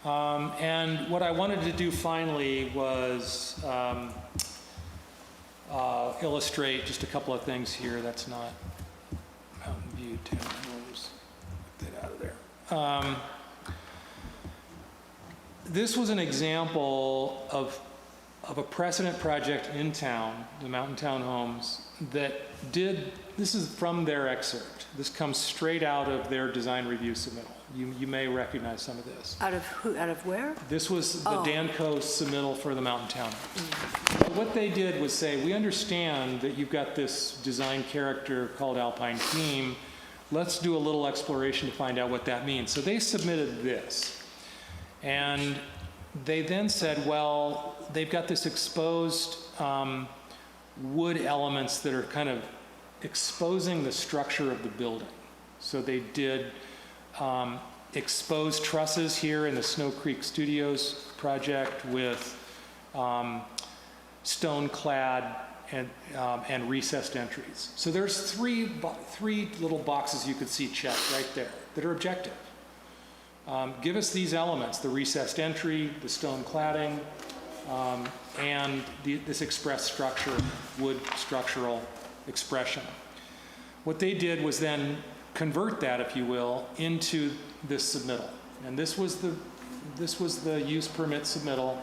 And what I wanted to do finally was illustrate just a couple of things here. That's not Mountain View Townhomes. Get that out of there. This was an example of a precedent project in town, the Mountain Townhomes, that did, this is from their excerpt. This comes straight out of their design review submittal. You may recognize some of this. Out of who, out of where? This was the Oh. Danco submittal for the Mountain Townhomes. So what they did was say, we understand that you've got this design character called Alpine Theme. Let's do a little exploration to find out what that means. So they submitted this. And they then said, well, they've got this exposed wood elements that are kind of exposing the structure of the building. So they did exposed trusses here in the Snow Creek Studios project with stone-clad and recessed entries. So there's three little boxes you could see checked right there that are objective. Give us these elements, the recessed entry, the stone cladding, and this express structure, wood structural expression. What they did was then convert that, if you will, into this submittal. And this was the use permit submittal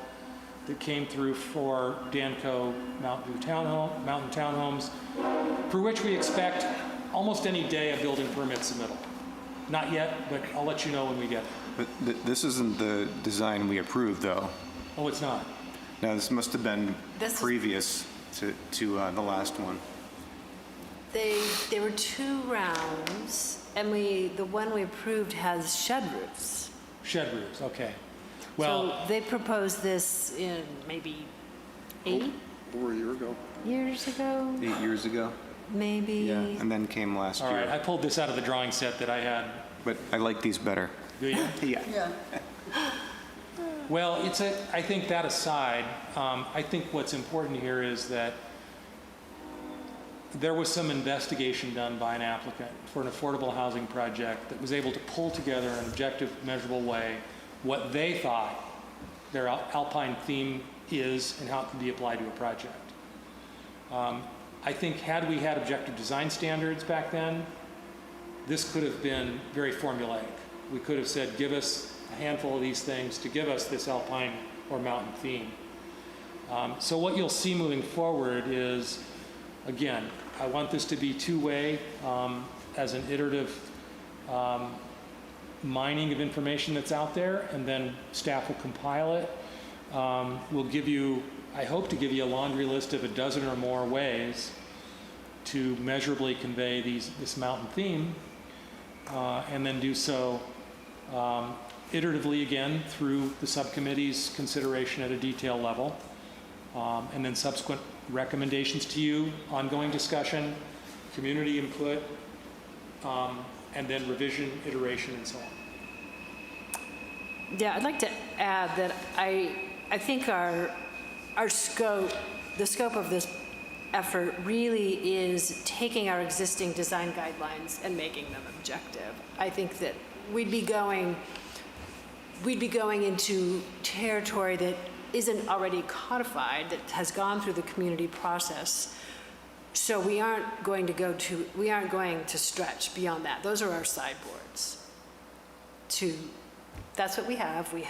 that came through for Danco Mountain Townhomes, for which we expect almost any day a building permit submittal. Not yet, but I'll let you know when we get it. But this isn't the design we approved, though. Oh, it's not? Now, this must have been This is- previous to the last one. There were 2 rounds, and the one we approved has shed roofs. Shed roofs, okay. Well, So they proposed this in maybe 8 Over a year ago. years ago, 8 years ago? maybe. Yeah, and then came last all right, I year. pulled this out of the drawing set that I had. But I like these better. Do you? Yeah. Yeah. Well, I think that aside, I think what's important here is that there was some investigation done by an applicant for an affordable housing project that was able to pull together in an objective, measurable way what they thought their alpine theme is and how it can be applied to a project. I think had we had objective design standards back then, this could have been very formulaic. We could have said, give us a handful of these things to give us this alpine or mountain theme. So what you'll see moving forward is, again, I want this to be two-way as an iterative mining of information that's out there, and then staff will compile it. We'll give you, I hope to give you a laundry list of a dozen or more ways to measurably convey this mountain theme, and then do so iteratively again through the subcommittee's consideration at a detail level, and then subsequent recommendations to you, ongoing discussion, community input, and then revision, iteration, and so on. Yeah, I'd like to add that I think our scope, the scope of this effort really is taking our existing design guidelines and making them objective. I think that we'd be going into territory that isn't already codified, that has gone through the community process. So we aren't going to stretch beyond that. Those are our sideboards. That's what we have. We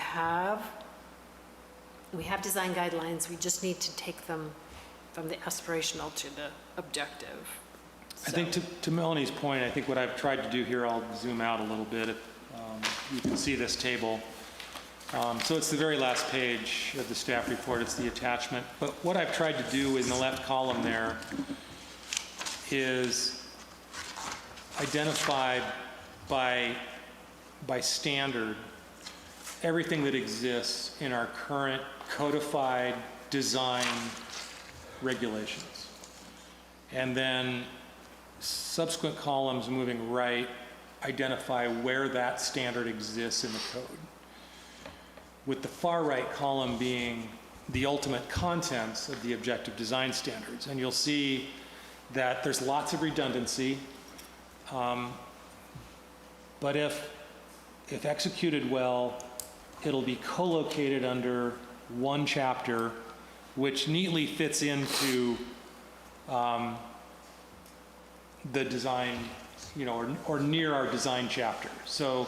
have design guidelines. We just need to take them from the aspirational to the objective. I think to Melanie's point, I think what I've tried to do here, I'll zoom out a little bit. You can see this table. So it's the very last page of the staff report. It's the attachment. But what I've tried to do in the left column there is identify by standard everything that exists in our current codified design regulations. And then subsequent columns moving right identify where that standard exists in the code. With the far right column being the ultimate contents of the objective design standards. And you'll see that there's lots of redundancy, but if executed well, it'll be co-located under one chapter, which neatly fits into the design, you know, or near our design chapter. So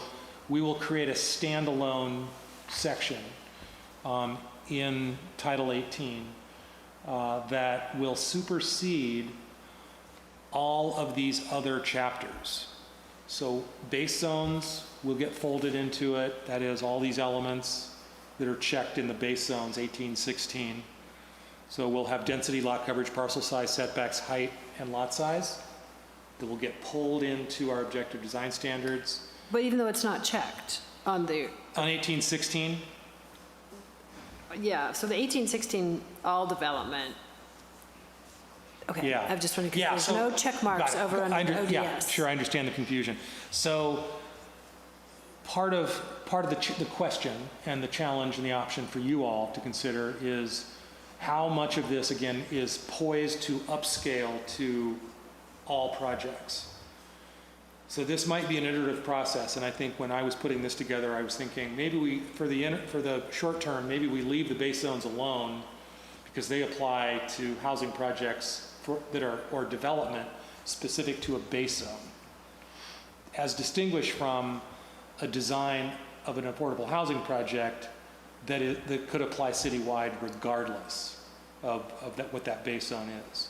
we will create a standalone section in Title 18 that will supersede all of these other chapters. So base zones will get folded into it. That is, all these elements that are checked in the base zones, 18, 16. So we'll have density, lot coverage, parcel size, setbacks, height, and lot size that will get pulled into our objective design standards. But even though it's not checked on the, On 1816, yeah, so the 1816, all development. Okay, yeah. I'm just wondering, because Yeah, there's so- no check marks got it. over on I the under- ODS. Yeah, sure, I understand the confusion. So part of the question and the challenge and the option for you all to consider is how much of this, again, is poised to upscale to all projects. So this might be an iterative process, and I think when I was putting this together, I was thinking maybe we, for the short term, maybe we leave the base zones alone because they apply to housing projects or development specific to a base zone, as distinguished from a design of an affordable housing project that could apply citywide regardless of what that base zone is.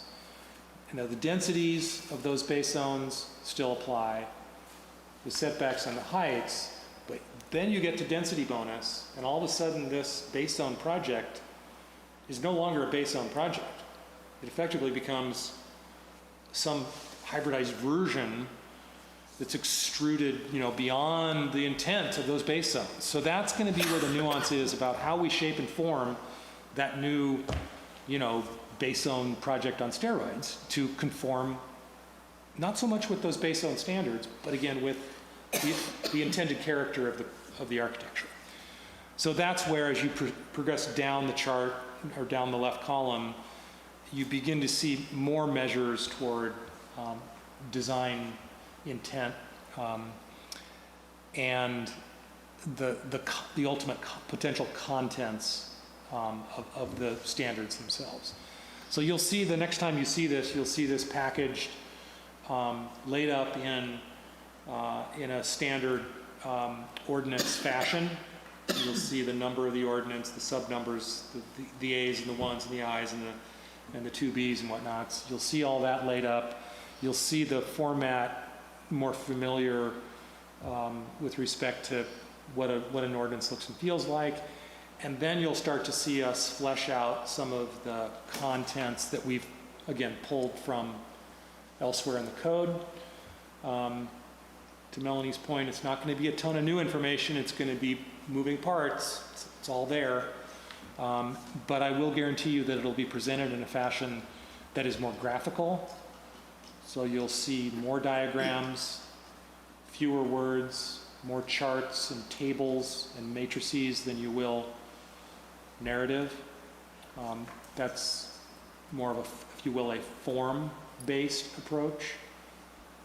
Now, the densities of those base zones still apply, the setbacks and the heights, but then you get to density bonus, and all of a sudden this base zone project is no longer a base zone project. It effectively becomes some hybridized version that's extruded, you know, beyond the intent of those base zones. So that's going to be where the nuance is about how we shape and form that new, you know, base zone project on steroids to conform not so much with those base zone standards, but again with the intended character of the architecture. So that's where, as you progress down the chart or down the left column, you begin to see more measures toward design intent and the ultimate potential contents of the standards themselves. So you'll see, the next time you see this, you'll see this packaged, laid up in a standard ordinance fashion. You'll see the number of the ordinance, the sub-numbers, the A's and the ones and the I's and the two B's and whatnots. You'll see all that laid up. You'll see the format more familiar with respect to what an ordinance looks and feels like. And then you'll start to see us flesh out some of the contents that we've, again, pulled from elsewhere in the code. To Melanie's point, it's not going to be a ton of new information. It's going to be moving parts. It's all there. But I will guarantee you that it'll be presented in a fashion that is more graphical. So you'll see more diagrams, fewer words, more charts and tables and matrices than you will narrative. That's more of a, if you will, a form-based approach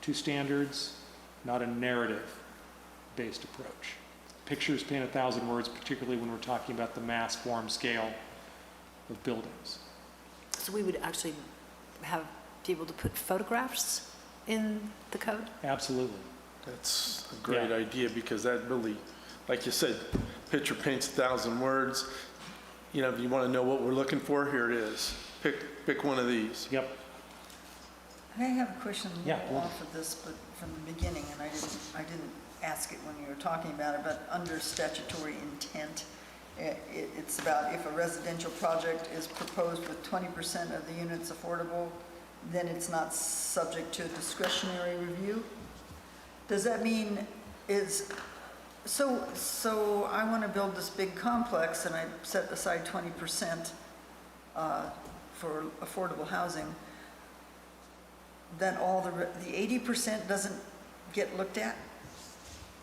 to standards, not a narrative-based approach. Pictures paint 1,000 words, particularly when we're talking about the mass form scale of buildings. So we would actually have people to put photographs in the code? Absolutely. That's a great Yeah. idea, because that really, like you said, picture paints 1,000 words. You know, if you want to know what we're looking for, here it is. Pick one of these. Yep. I have a question a Yeah, little well- off of this, but from the beginning, and I didn't ask it when you were talking about it, but under statutory intent, it's about if a residential project is proposed with 20% of the units affordable, then it's not subject to discretionary review. Does that mean so I want to build this big complex and I set aside 20% for affordable housing, then all the 80% doesn't get looked at?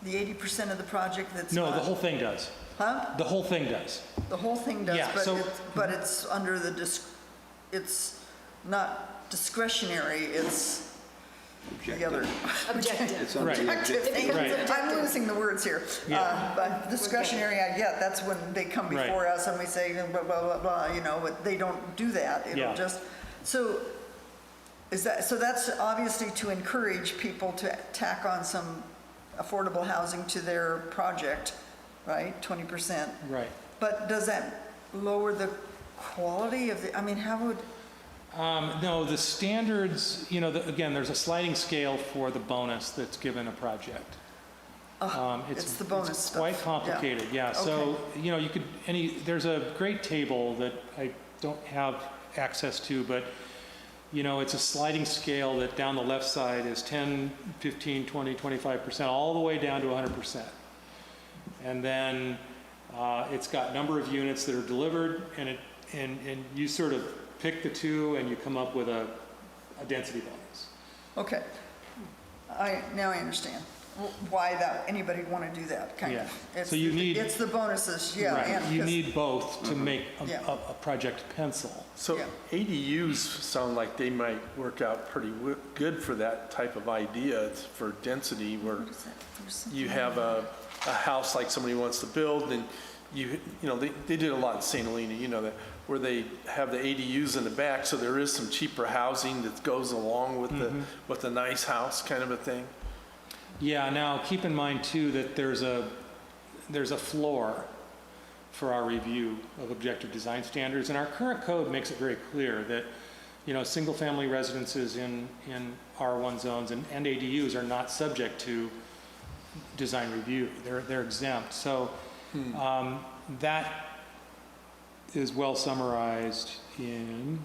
The 80% of the project that's No, not? the whole thing does. Huh? The whole thing does. The whole thing does, Yeah, but so- but it's under the, it's not discretionary, it's the other. Objective. Right. Objective thing. Right. I'm losing the words here. Yeah. But discretionary, I get, that's when they come Right. before us and we say blah, blah, blah, blah, you know, but they don't do that. Yeah. It'll just, so is that, so that's obviously to encourage people to tack on some affordable housing to their project, right? 20%. Right. But does that lower the quality of the, I mean, how would, No, the standards, you know, again, there's a sliding scale for the bonus that's given a project. it's the bonus It's stuff. quite complicated, yeah. So, you know, you could, there's a great table that I don't have access to, but, you know, it's a sliding scale that down the left side is 10, 15, 20, 25%, all the way down to 100%. And then it's got number of units that are delivered, and you sort of pick the two and you come up with a density bonus. Okay. Now I understand why anybody would want to do that, kind Yeah. of. It's So you need- It's the bonuses, yeah. Right, and you 'cause- need both to make Yeah. a project pencil. So Yeah. ADUs sound like they might work out pretty good for that type of idea. It's for density where you have a house like somebody wants to build, and you know, they did a lot in St. Helena, you know, that where they have the ADUs in the back, so there is some cheaper housing that goes along with the nice house kind of a thing. Yeah, now keep in mind too that there's a floor for our review of objective design standards, and our current code makes it very clear that, you know, single-family residences in R1 zones and ADUs are not subject to design review. They're exempt. So that is well summarized in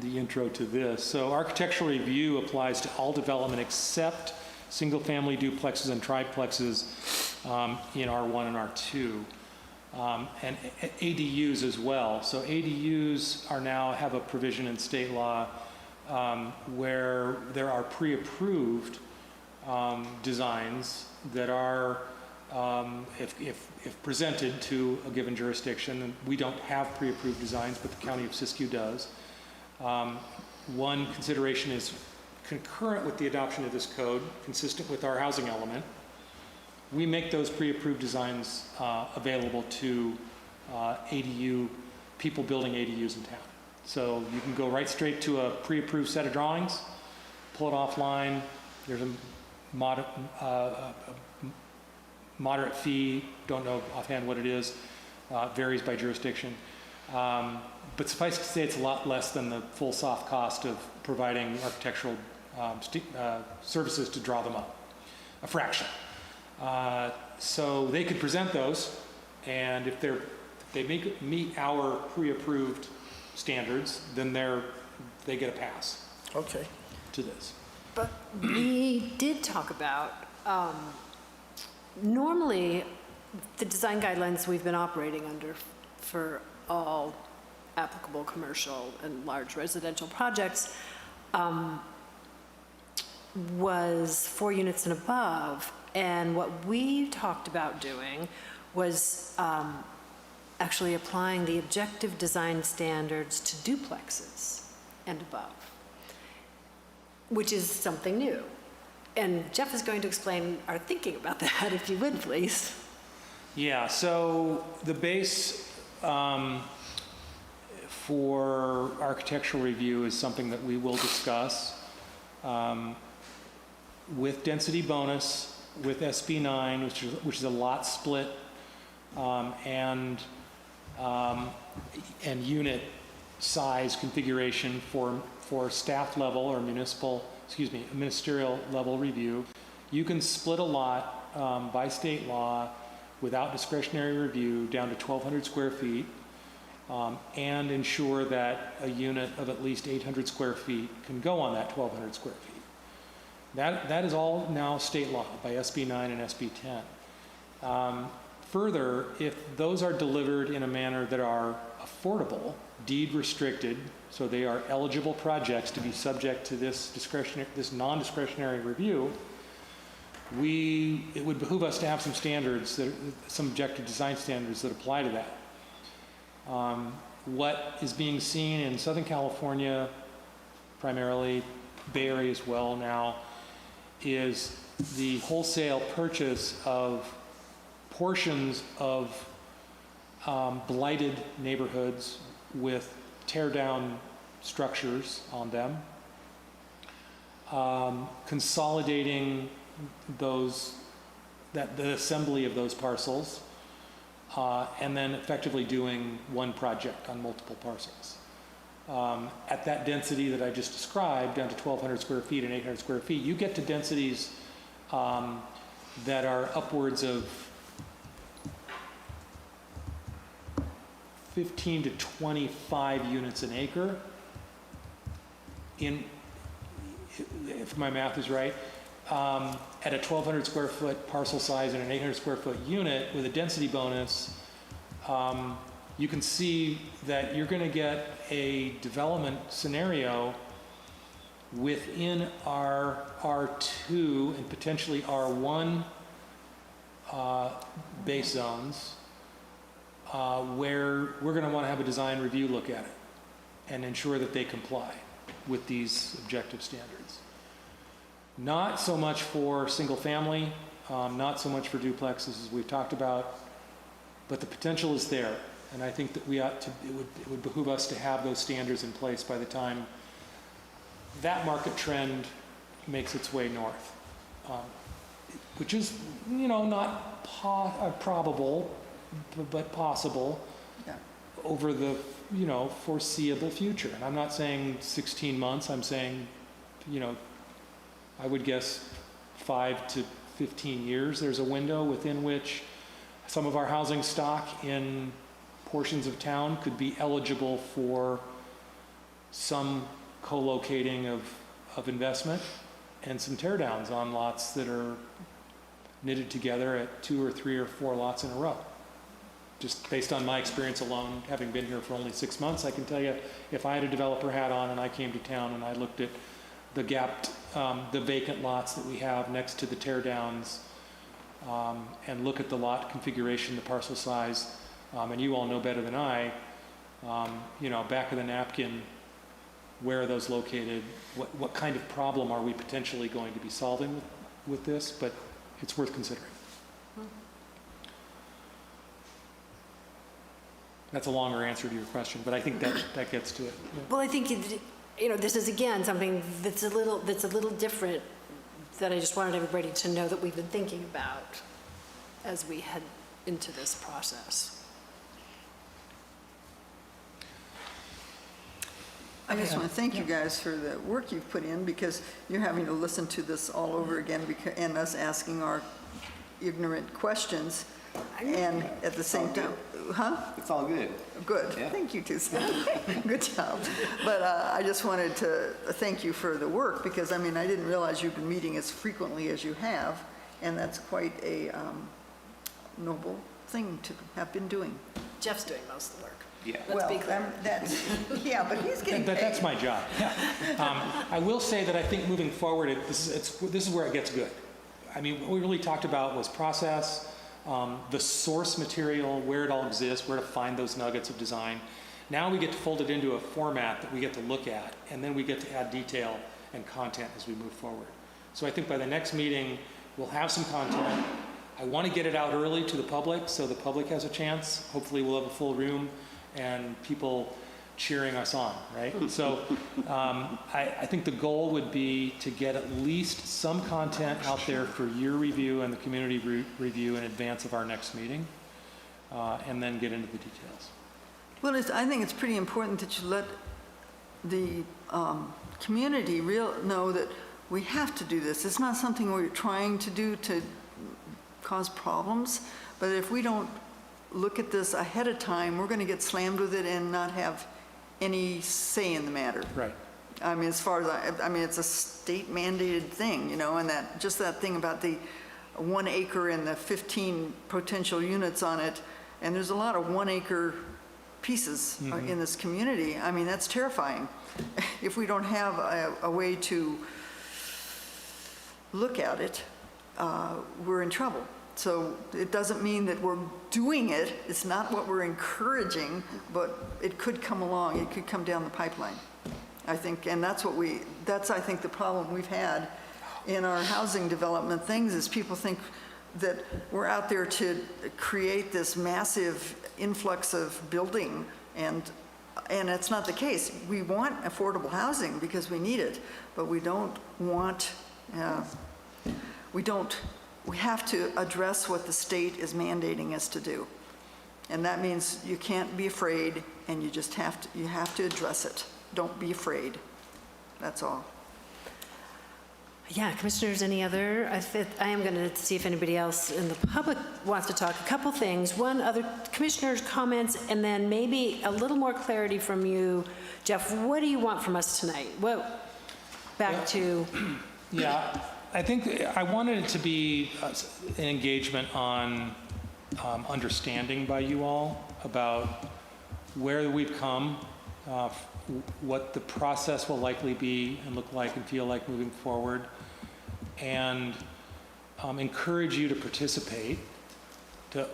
the intro to this. So architectural review applies to all development except single-family duplexes and triplexes in R1 and R2, and ADUs as well. So ADUs have a provision in state law where there are pre-approved designs that are, if presented to a given jurisdiction, and we don't have pre-approved designs, but the County of Siskiyou does. One consideration is concurrent with the adoption of this code, consistent with our housing element, we make those pre-approved designs available to people building ADUs in town. So you can go right straight to a pre-approved set of drawings, pull it offline. There's a moderate fee, don't know offhand what it is, varies by jurisdiction. But suffice to say, it's a lot less than the full soft cost of providing architectural services to draw them up, a fraction. So they could present those, and if they meet our pre-approved standards, then they get a pass Okay. to this. But we did talk about, normally, the design guidelines we've been operating under for all applicable commercial and large residential projects was 4 units and above. And what we talked about doing was actually applying the objective design standards to duplexes and above, which is something new. And Jeff is going to explain our thinking about that, if you would, please. Yeah, so the base for architectural review is something that we will discuss with density bonus, with SB 9, which is a lot split, and unit size configuration for staff level or ministerial level review. You can split a lot by state law without discretionary review down to 1,200 square feet and ensure that a unit of at least 800 square feet can go on that 1,200 square feet. That is all now state law by SB 9 and SB 10. Further, if those are delivered in a manner that are affordable, deed restricted, so they are eligible projects to be subject to this non-discretionary review, it would behoove us to have some standards, some objective design standards that apply to that. What is being seen in Southern California, primarily, Bay Area as well now, is the wholesale purchase of portions of blighted neighborhoods with tear-down structures on them, consolidating the assembly of those parcels, and then effectively doing one project on multiple parcels. At that density that I just described, down to 1,200 square feet and 800 square feet, you get to densities that are upwards of 15 to 25 units an acre. If my math is right, at a 1,200 square foot parcel size and an 800 square foot unit with a density bonus, you can see that you're going to get a development scenario within our R2 and potentially R1 base zones, where we're going to want to have a design review look at it and ensure that they comply with these objective standards. Not so much for single family, not so much for duplexes as we've talked about, but the potential is there. And I think that it would behoove us to have those standards in place by the time that market trend makes its way north, which is, not probable, but possible over the, foreseeable future. And I'm not saying 16 months, I'm saying, I would guess 5 to 15 years, there's a window within which some of our housing stock in portions of town could be eligible for some co-locating of investment and some teardowns on lots that are knitted together at 2 or 3 or 4 lots in a row. Just based on my experience alone, having been here for only 6 months, I can tell you, if I had a developer hat on and I came to town and I looked at the the vacant lots that we have next to the teardowns, and look at the lot configuration, the parcel size, and you all know better than I, back of the napkin, where are those located? What kind of problem are we potentially going to be solving with this? But it's worth considering. That's a longer answer to your question, but I think that gets to it. Yeah. Well, I think, this is again something that's a little different that I just wanted everybody to know that we've been thinking about as we head into this process. I just want to thank you guys for the work you've put in, because you're having to listen to this all over again and us asking our ignorant questions, and at the same time, It's all good. Good. Yeah. Thank you, Tuesday. Good job. But I just wanted to thank you for the work, because I didn't realize you've been meeting as frequently as you have, and that's quite a noble thing to have been doing. Jeff's doing most of the work. Yeah. Let's be clear. But he's getting paid. That's my job. I will say that I think moving forward, this is where it gets good. What we really talked about was process, the source material, where it all exists, where to find those nuggets of design. Now we get to fold it into a format that we get to look at, and then we get to add detail and content as we move forward. So I think by the next meeting, we'll have some content. I want to get it out early to the public, so the public has a chance. Hopefully we'll have a full room and people cheering us on, right? So I think the goal would be to get at least some content out there for your review and the community review in advance of our next meeting, and then get into the details. Well, I think it's pretty important that you let the community know that we have to do this. It's not something we're trying to do to cause problems, but if we don't look at this ahead of time, we're going to get slammed with it and not have any say in the matter. Right. As far as it's a state mandated thing, and that thing about the 1 acre and the 15 potential units on it, and there's a lot of 1 acre pieces in this community. That's terrifying. If we don't have a way to look at it we're in trouble. So it doesn't mean that we're doing it. It's not what we're encouraging, but it could come along. It could come down the pipeline, I think. And that's I think the problem we've had in our housing development things is people think that we're out there to create this massive influx of building, and it's not the case. We want affordable housing because we need it, but we don't want, we have to address what the state is mandating us to do. And that means you can't be afraid, and you just have to address it. Don't be afraid. That's all. Yeah, commissioners, any other? I am going to see if anybody else in the public wants to talk. A couple things. One, other commissioners' comments, and then maybe a little more clarity from you. Jeff, what do you want from us tonight? Back to... Yeah, I think I wanted it to be an engagement on understanding by you all about where we've come, what the process will likely be and look like and feel like moving forward, and encourage you to participate, to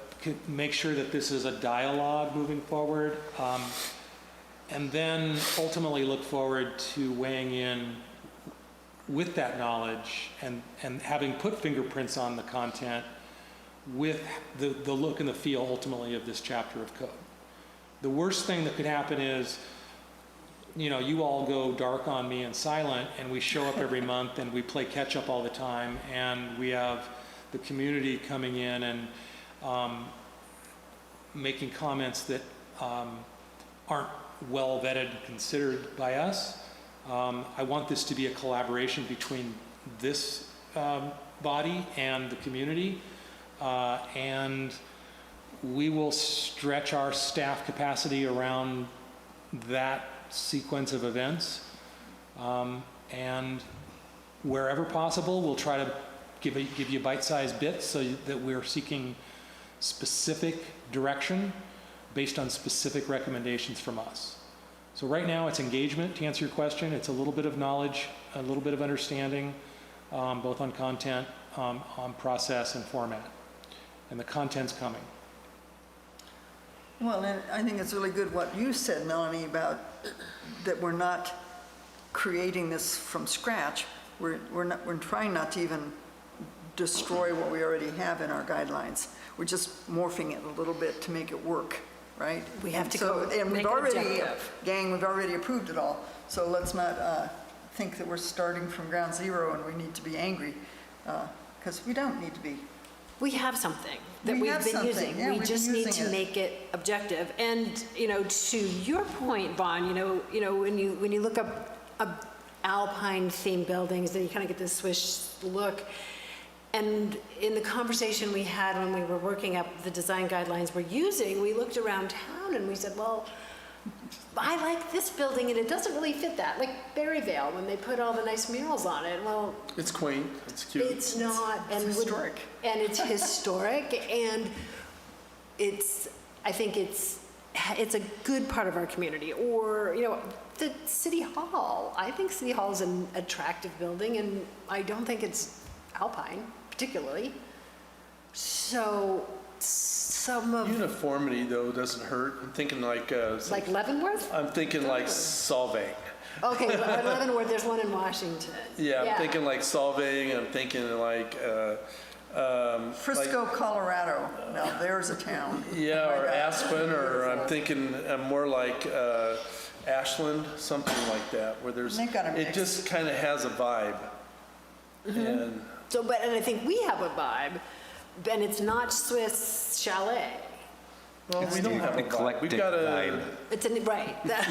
make sure that this is a dialogue moving forward, and then ultimately look forward to weighing in with that knowledge and having put fingerprints on the content with the look and the feel ultimately of this chapter of code. The worst thing that could happen is, you all go dark on me and silent, and we show up every month and we play catch up all the time, and we have the community coming in and making comments that aren't well vetted and considered by us. I want this to be a collaboration between this body and the community, and we will stretch our staff capacity around that sequence of events, and wherever possible, we'll try to give you bite-sized bits so that we're seeking specific direction based on specific recommendations from us. So right now it's engagement, to answer your question. It's a little bit of knowledge, a little bit of understanding, both on content, on process and format. And the content's coming. Well, and I think it's really good what you said, Melanie, about that we're not creating this from scratch. We're trying not to even destroy what we already have in our guidelines. We're just morphing it a little bit to make it work, right? We have to and make we've it already, objective. gang, we've already approved it all. So let's not think that we're starting from ground zero and we need to be angry, because we don't need to be. We have something that We we've have been something. using. Yeah, We we've just been need using to it. make it objective. And, to your point, Bon, when you look up alpine-themed buildings, then you kind of get this swish look. And in the conversation we had when we were working up the design guidelines we're using, we looked around town and we said, well, I like this building and it doesn't really fit that. Like Berryvale, when they put all the nice murals on it, well, It's quaint, it's cute. it's not, and historic. And it's historic, and I think it's a good part of our community. Or, the City Hall. I think City Hall is an attractive building, and I don't think it's Alpine particularly. So some of, Uniformity, though, doesn't hurt. I'm thinking like Leavenworth? I'm thinking like Solvang. Okay, Leavenworth, there's one in Washington. Yeah, I'm thinking like Solvang. I'm thinking like Frisco, Colorado. Now, there's a town. yeah, or Aspen, or I'm thinking more like Ashland, something like that, where there's They got a it mix. just kind of has a vibe. And So, and I think we have a vibe, and it's not Swiss Chalet. well, we don't have a vibe. eclectic We've got vibe. It's right. That's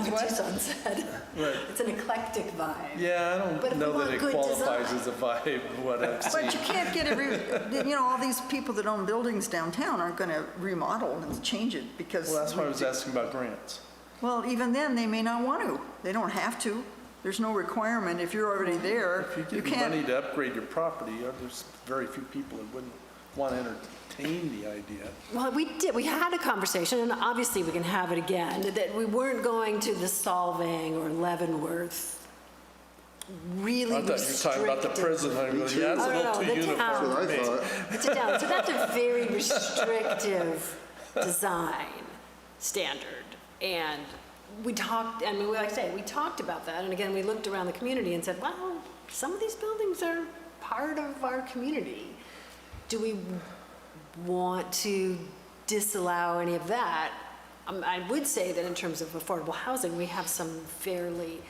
what Tucson said. Right. It's an eclectic vibe. Yeah, I But don't if we know want that it good qualifies design. as a vibe, what I've seen. But you can't get all these people that own buildings downtown aren't going to remodel and change it because. Well, that's why I was asking about grants. Well, even then, they may not want to. They don't have to. There's no requirement. If you're already there, If you you get money can't. to upgrade your property, there's very few people that wouldn't want to entertain the idea. Well, we had a conversation, and obviously we can have it again, that we weren't going to the Solvang or Leavenworth really I thought you were talking about the restrictive. prison. I go, yeah, it's a Oh, no, little no, too the uniform town. for That's me. what I thought. It's a town, so that's a very restrictive design standard. And we talked, and like I say, we talked about that, and again, we looked around the community and said, well, some of these buildings are part of our community. Do we want to disallow any of that? I would say that in terms of affordable housing, we have some fairly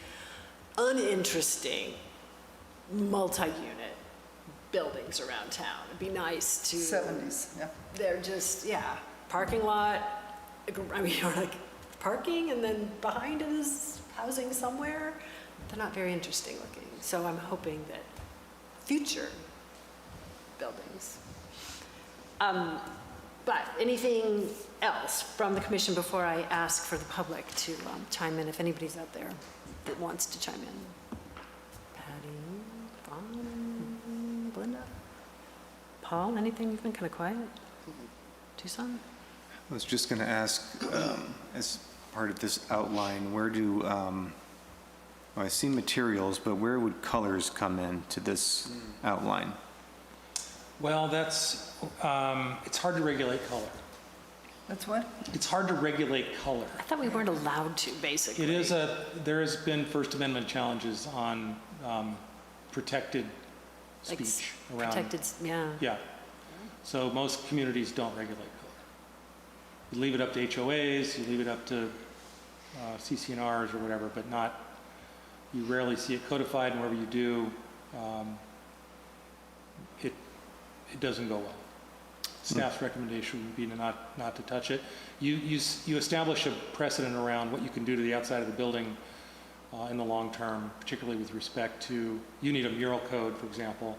uninteresting multi-unit buildings around town. It'd be nice to. 70s, yeah. They're just, yeah, parking lot, I mean, or like parking and then behind it is housing somewhere. They're not very interesting looking. So I'm hoping that future buildings. But anything else from the commission before I ask for the public to chime in, if anybody's out there that wants to chime in? Patty, Vaughn, Belinda? Paul, anything? You've been kind of quiet. Tucson? I was just going to ask, as part of this outline, where do, well, I see materials, but where would colors come into this outline? Well, that's, it's hard to regulate color. That's what? It's hard to regulate color. I thought we weren't allowed to, basically. It is there has been First Amendment challenges on protected Like speech around. Protected, yeah. Yeah. So most communities don't regulate color. You leave it up to HOAs, you leave it up to CCNRs or whatever, but not, you rarely see it codified, and wherever you do, it doesn't go well. Staff's recommendation would be not to touch it. You establish a precedent around what you can do to the outside of the building in the long term, particularly with respect to, you need a mural code, for example.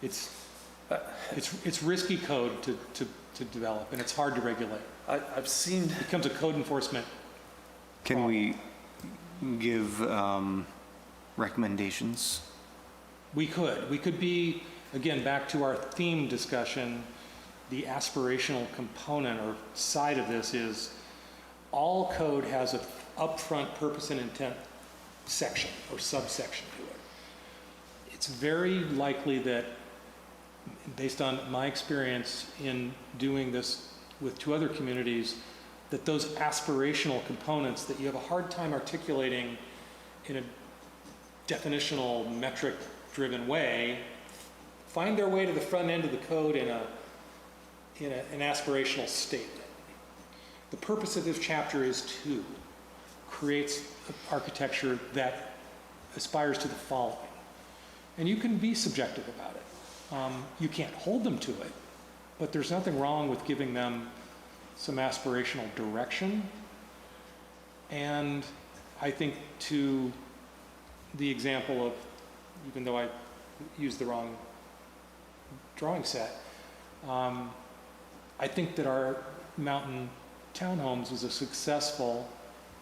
It's risky code to develop, and it's hard to regulate. I've seen, It becomes a code enforcement. Can we give recommendations? We could be, again, back to our theme discussion, the aspirational component or side of this is all code has an upfront purpose and intent section or subsection to it. It's very likely that, based on my experience in doing this with 2 other communities, that those aspirational components that you have a hard time articulating in a definitional metric-driven way find their way to the front end of the code in an aspirational statement. The purpose of this chapter is to create architecture that aspires to the following. And you can be subjective about it. You can't hold them to it, but there's nothing wrong with giving them some aspirational direction. And I think, to the example of, even though I used the wrong drawing set, I think that our mountain townhomes was a successful,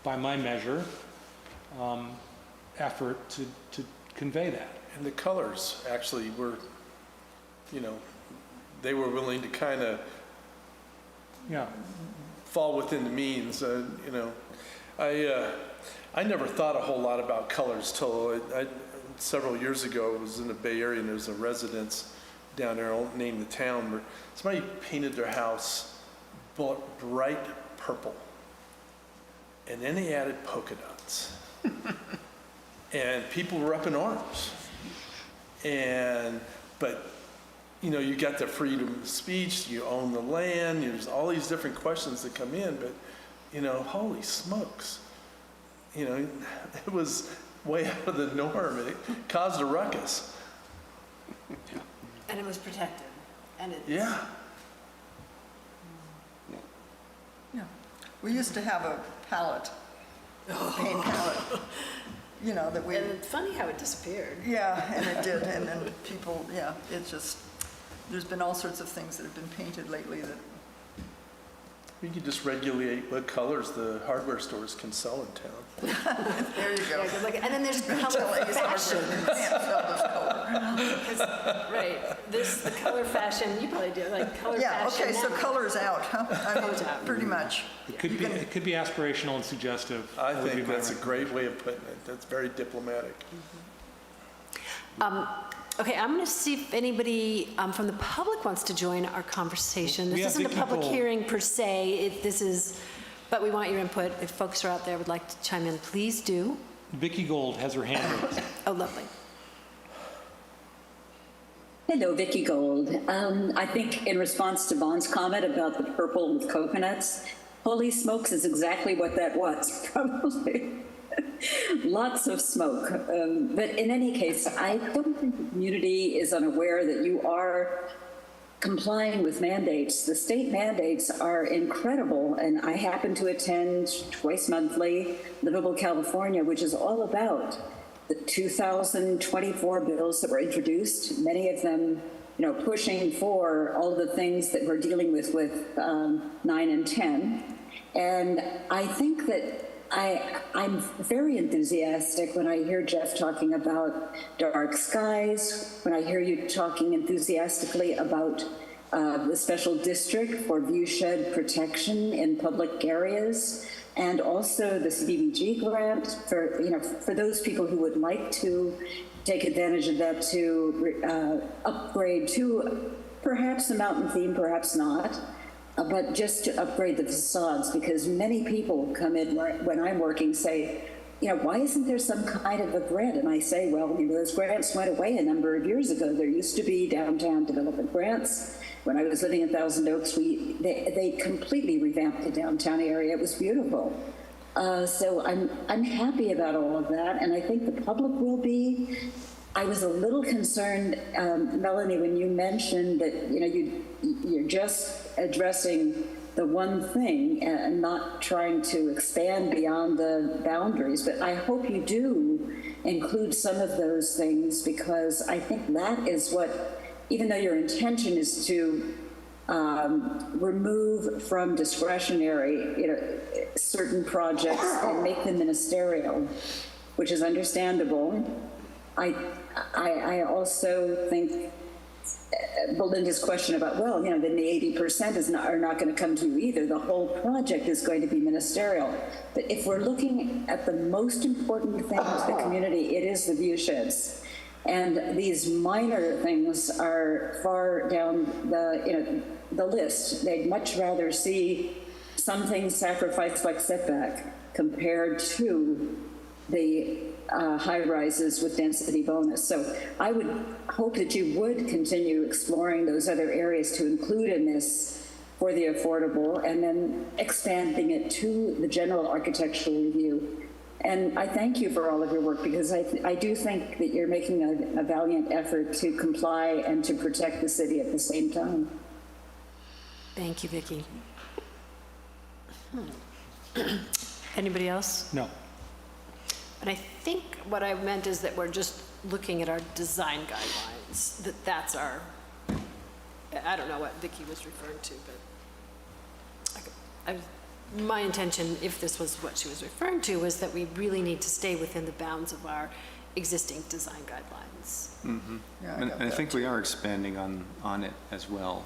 by my measure, effort to convey that. and the colors actually were, they were willing to kind of Yeah. fall within the means. I never thought a whole lot about colors till several years ago. I was in the Bay Area, and there was a residence down there, I won't name the town, where somebody painted their house bright purple, and then they added polka dots, and people were up in arms. But you got the freedom of speech, you own the land, there's all these different questions that come in, but, holy smokes. It was way out of the norm, and it caused a ruckus. And it was protected. And it's. Yeah. Yeah. We used to have a palette, paint palette, that we, And it's funny how it disappeared. yeah, and it did. And then people, yeah, it's just, there's been all sorts of things that have been painted lately that We could just regulate what colors the hardware stores can sell in town. There you go. Yeah, good look. And then there's color Tell Ace fashion. Hardware, you can't sell this color. Right, this, the color fashion, you probably do, like color Yeah, fashion okay, so now. color's out, huh? I mean, Color's out. pretty much. It could be aspirational and suggestive. I That would be think my that's a great way of putting it. That's very diplomatic. Okay, I'm going to see if anybody from the public wants to join our conversation. We This have isn't a Vicky public Gold. hearing per se, but we want your input. If folks are out there would like to chime in, please do. Vicky Gold has her hand raised. Oh, lovely. Hello, Vicky Gold. I think in response to Vaughn's comment about the purple with coconuts, holy smokes is exactly what that was, probably. Lots of smoke. But in any case, I don't think the community is unaware that you are complying with mandates. The state mandates are incredible, and I happen to attend twice monthly Livable California, which is all about the 2024 bills that were introduced, many of them, pushing for all the things that we're dealing with 9 and 10. And I think that I'm very enthusiastic when I hear Jeff talking about dark skies, when I hear you talking enthusiastically about the special district for viewshed protection in public areas, and also the CDBG grant for those people who would like to take advantage of that to upgrade to perhaps a mountain theme, perhaps not. But just to upgrade the facades, because many people come in when I'm working say, why isn't there some kind of a grant? And I say, well, those grants went away a number of years ago. There used to be downtown development grants. When I was living in Thousand Oaks, they completely revamped the downtown area. It was beautiful. So I'm happy about all of that, and I think the public will be. I was a little concerned, Melanie, when you mentioned that you're just addressing the one thing and not trying to expand beyond the boundaries. But I hope you do include some of those things, because I think that is what, even though your intention is to remove from discretionary, certain projects and make them ministerial, which is understandable. I also think Belinda's question about, then the 80% are not going to come to you either. The whole project is going to be ministerial. But if we're looking at the most important thing to the community, it is the view sheds. And these minor things are far down the list. They'd much rather see some things sacrificed like setback compared to the high rises with density bonus. So I would hope that you would continue exploring those other areas to include in this for the affordable, and then expanding it to the general architectural review. And I thank you for all of your work, because I do think that you're making a valiant effort to comply and to protect the city at the same time. Thank you, Vicki. Anybody else? No. And I think what I meant is that we're just looking at our design guidelines, that's our, I don't know what Vicki was referring to, but my intention, if this was what she was referring to, was that we really need to stay within the bounds of our existing design guidelines. Mm-hmm. Yeah, And got I that think we are expanding on it as well,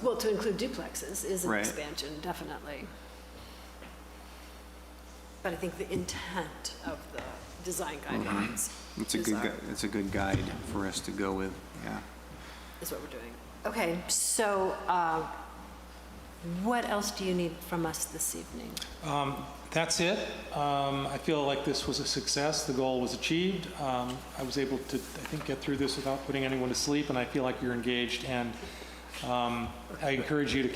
Well, to include duplexes is an Right. expansion, definitely. But I think the intent of the design guidelines It's a good guide for us to go with, yeah. is what we're doing. Okay, so what else do you need from us this evening? That's it. I feel like this was a success. The goal was achieved. I was able to, I think, get through this without putting anyone to sleep, and I feel like you're engaged. And I encourage you to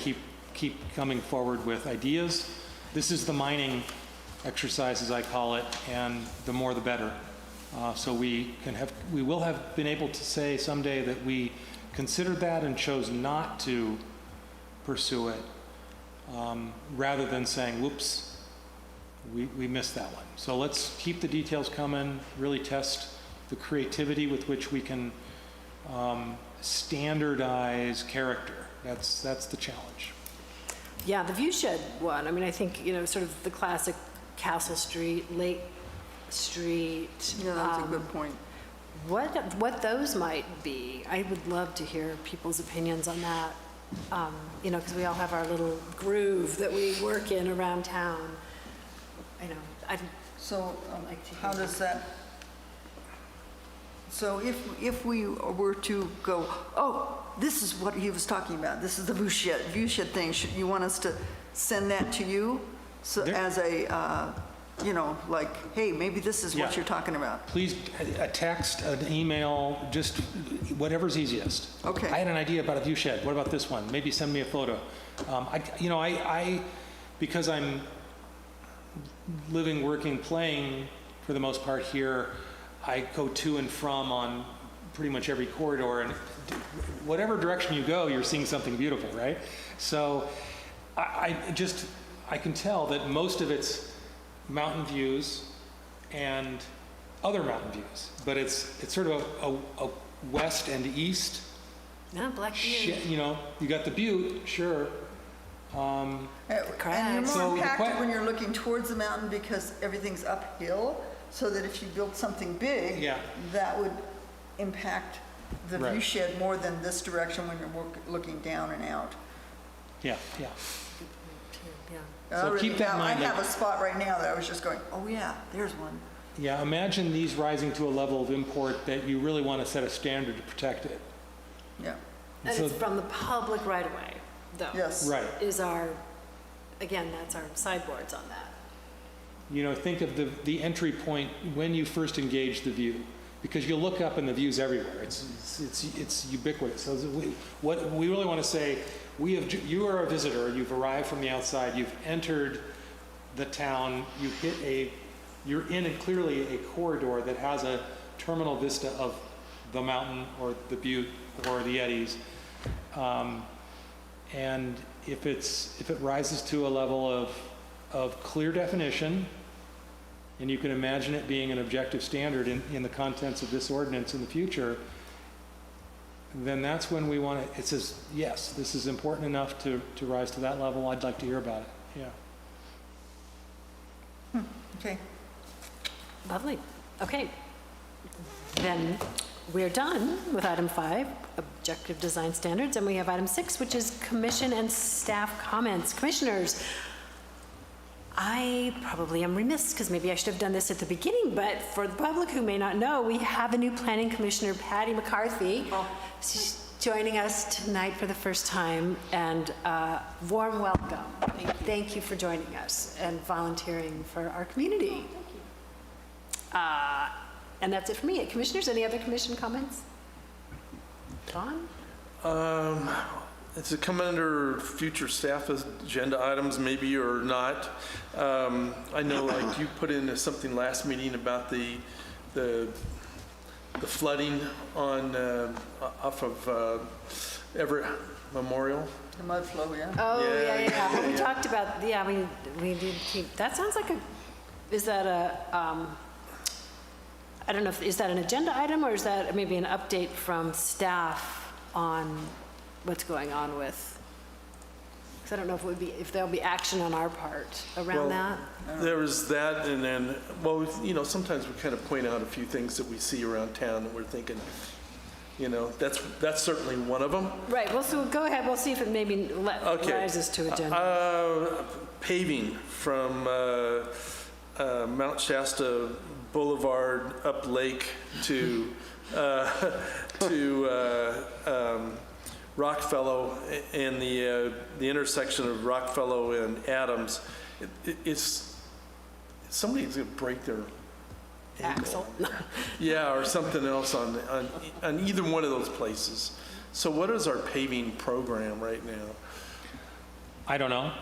keep coming forward with ideas. This is the mining exercise, as I call it, and the more the better. So we will have been able to say someday that we considered that and chose not to pursue it, rather than saying, whoops, we missed that one. So let's keep the details coming, really test the creativity with which we can standardize character. That's the challenge. Yeah, the view shed one, I mean, I think, sort of the classic Castle Street, Lake Street. Yeah, that's a good point. What those might be, I would love to hear people's opinions on that. Because we all have our little groove that we work in around town. So like to hear how does that, so if we were to go, oh, this is what he was talking about, this is the view shed thing, should you want us to send that to you? So as a, like, hey, maybe this is what Yeah. you're talking about. Please, a text, an email, just whatever's easiest. Okay. I had an idea about a view shed. What about this one? Maybe send me a photo. Because I'm living, working, playing for the most part here, I go to and from on pretty much every corridor, and whatever direction you go, you're seeing something beautiful, right? So I can tell that most of it's mountain views and other mountain views, but it's sort of a west and east. No, Black Butte. You got the Butte, sure. And you're Crags. more So the impacted when you're looking towards the mountain because everything's uphill, so that if you build something big, Yeah. that would impact the view Right. shed more than this direction when you're looking down and out. Yeah. Yeah. So keep that in mind, I like- have a spot right now that I was just going, oh yeah, there's one. Yeah, imagine these rising to a level of import that you really want to set a standard to protect it. Yeah, And So- it's from the public right away, though. yes. Right. Is again, that's our sideboards on that. Think of the entry point when you first engage the view, because you look up and the view's everywhere. It's ubiquitous. So what we really want to say, you are a visitor. You've arrived from the outside. You've entered the town. You're in clearly a corridor that has a terminal vista of the mountain or the butte or the eddies. And if it rises to a level of clear definition, and you can imagine it being an objective standard in the contents of this ordinance in the future, then that's when we want to, it says, yes, this is important enough to rise to that level. I'd like to hear about it. Yeah. Okay. Lovely. Okay. Then we're done with item 5, objective design standards, and we have item 6, which is commission and staff comments. Commissioners, I probably am remiss because maybe I should have done this at the beginning, but for the public who may not know, we have a new planning commissioner, Patty McCarthy. She's joining us tonight for the first time, and warm welcome. Thank you for joining us and volunteering for our community. And that's it for me. Commissioners, any other commission comments? Don? Does it come under future staff agenda items, maybe, or not? I know, like, you put in something last meeting about the flooding on off of Everett Memorial. The mud flow, yeah. Oh, yeah. Well, we yeah. talked about, we did keep, that sounds like is that I don't know, is that an agenda item, or is that maybe an update from staff on what's going on with? Because I don't know if there'll be action on our part around that. There was that, and then, well, sometimes we kind of point out a few things that we see around town that we're thinking, that's certainly one of them. Right, well, so go ahead, we'll see if it maybe Okay. rises to agenda. Paving from Mount Shasta Boulevard up Lake to Rockfellow and the intersection of Rockfellow and Adams. Somebody's going to break their Axle. yeah, or something else on either one of those places. So what is our paving program right now? I don't know.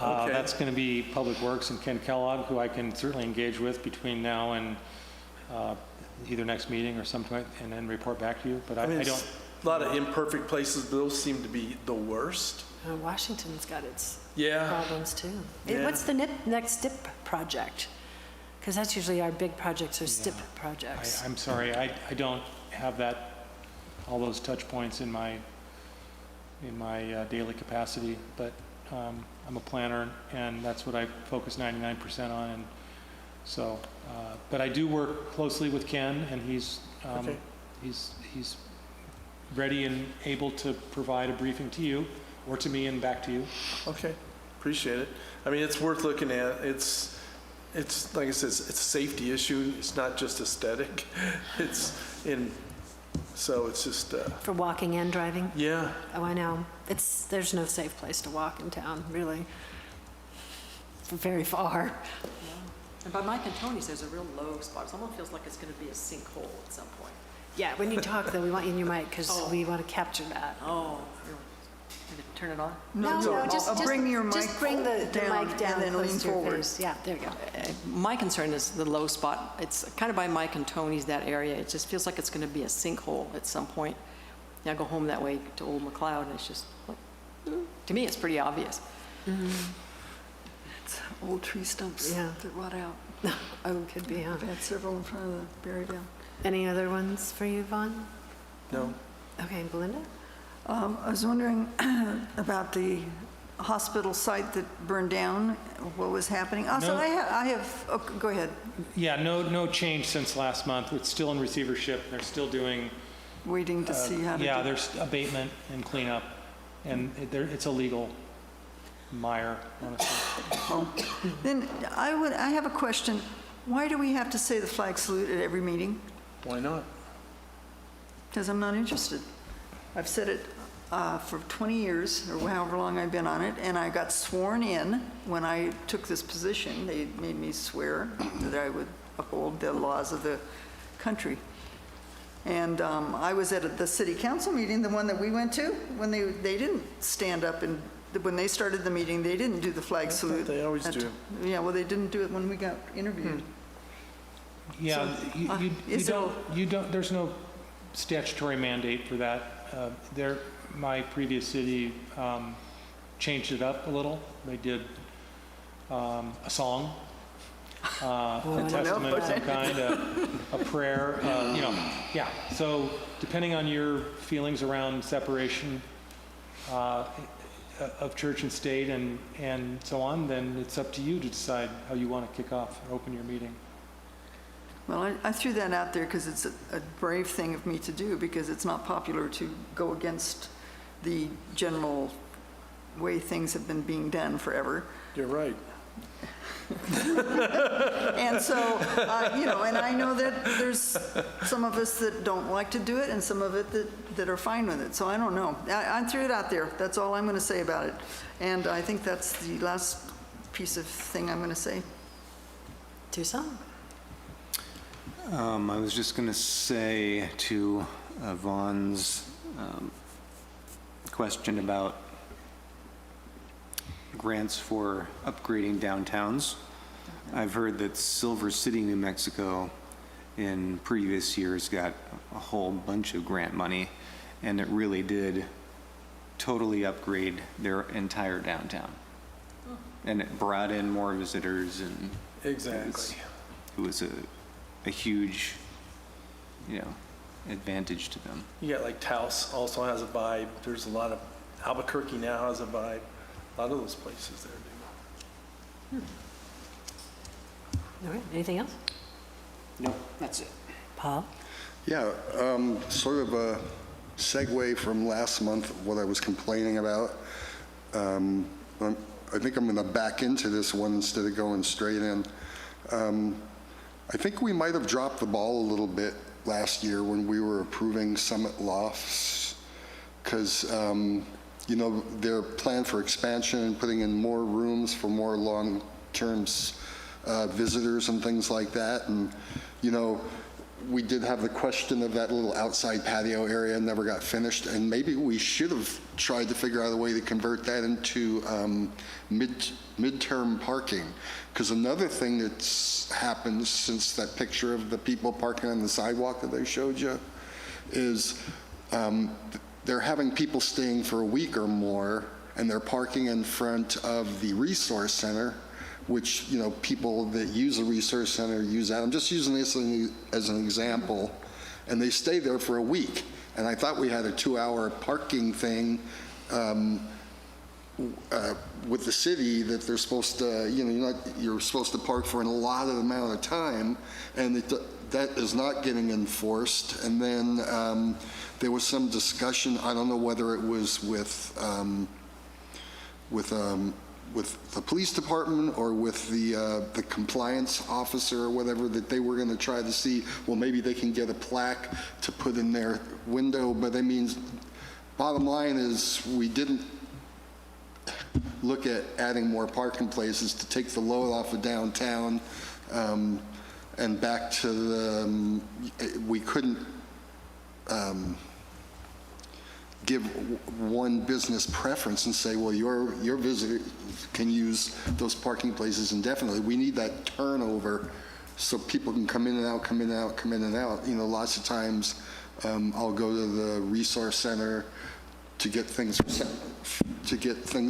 Okay. That's going to be Public Works and Ken Kellogg, who I can certainly engage with between now and either next meeting or sometime, and then report back to you. But I it's don't. A lot of imperfect places. Those seem to be the worst. Washington's got its Yeah. problems too. Yeah. What's the next STIP project? Because that's usually our big projects are STIP projects. I'm sorry, I don't have all those touch points in my daily capacity, but I'm a planner, and that's what I focus 99% on. And so, but I do work closely with Ken, and he's ready and able to provide a briefing to you or to me and back to you. Okay, appreciate it. I mean, it's worth looking at. It's like I said, it's a safety issue. It's not just aesthetic. So it's just, For walking and driving? yeah. Oh, I know. There's no safe place to walk in town, really. Very far. And by Mike and Tony's, there's a real low spot. It almost feels like it's going to be a sinkhole at some point. Yeah, when you talk, though, we want you in your mic, because Oh. we want to capture that. Oh, did it turn it on? No, just bring your mic just bring the down mic down and then close lean to your forward. face. Yeah, there you go. My concern is the low spot. It's kind of by Mike and Tony's, that area. It just feels like it's going to be a sinkhole at some point. Yeah, I go home that way to Old McLeod, and it's just, like, to me, it's pretty obvious. It's old tree stumps Yeah. that rot out. Oh, could be, huh? I've had several in front of the Berryville. Any other ones for you, Vaughn? No. Okay, Belinda? I was wondering about the hospital site that burned down, what was happening. Also, No. I have, oh, go ahead, Yeah, no change since last month. It's still in receivership. They're still doing, waiting to see how to do. yeah, there's abatement and cleanup, and it's a legal mire, honestly. Then I have a question. Why do we have to say the flag salute at every meeting? Why not? Because I'm not interested. I've said it for 20 years, or however long I've been on it, and I got sworn in when I took this position. They made me swear that I would uphold the laws of the country. And I was at the city council meeting, the one that we went to, when they didn't stand up, and when they started the meeting, they didn't do the flag salute. They always do. Yeah, well, they didn't do it when we got interviewed. Yeah, is there- you don't, there's no statutory mandate for that. My previous city changed it up a little. They did a song, a testament of some kind, a prayer, yeah. So depending on your feelings around separation of church and state and so on, then it's up to you to decide how you want to kick off or open your meeting. Well, I threw that out there because it's a brave thing of me to do, because it's not popular to go against the general way things have been being done forever. You're right. And so, and I know that there's some of us that don't like to do it and some of it that are fine with it. So I don't know. I threw it out there. That's all I'm going to say about it. And I think that's the last piece of thing I'm going to say. Tucson? I was just going to say to Vaughn's question about grants for upgrading downtowns. I've heard that Silver City, New Mexico, in previous years got a whole bunch of grant money, and it really did totally upgrade their entire downtown. And it brought in more visitors, and Exactly. it was a huge, advantage to them. You got like Taos also has a vibe. There's a lot of, Albuquerque now has a vibe. A lot of those places there do. All right, anything else? No, that's it. Paul? Yeah, sort of a segue from last month, what I was complaining about. I think I'm going to back into this one instead of going straight in. I think we might have dropped the ball a little bit last year when we were approving Summit Lofts, because, their plan for expansion and putting in more rooms for more long-term visitors and things like that. And, we did have the question of that little outside patio area, never got finished, and maybe we should have tried to figure out a way to convert that into midterm parking. Because another thing that's happened since that picture of the people parking on the sidewalk that I showed you is they're having people staying for a week or more, and they're parking in front of the resource center, which, people that use the resource center use that. I'm just using this as an example. And they stay there for a week. And I thought we had a 2-hour parking thing with the city that they're supposed to, you're supposed to park for an allotted amount of time, and that is not getting enforced. And then there was some discussion, I don't know whether it was with the police department or with the compliance officer or whatever, that they were going to try to see, well, maybe they can get a plaque to put in their window. But I mean, bottom line is, we didn't look at adding more parking places to take the load off of downtown, and back to the, we couldn't give one business preference and say, well, your visitor can use those parking places indefinitely. We need that turnover so people can come in and out, come in and out, come in and out. Lots of times I'll go to the resource center to get things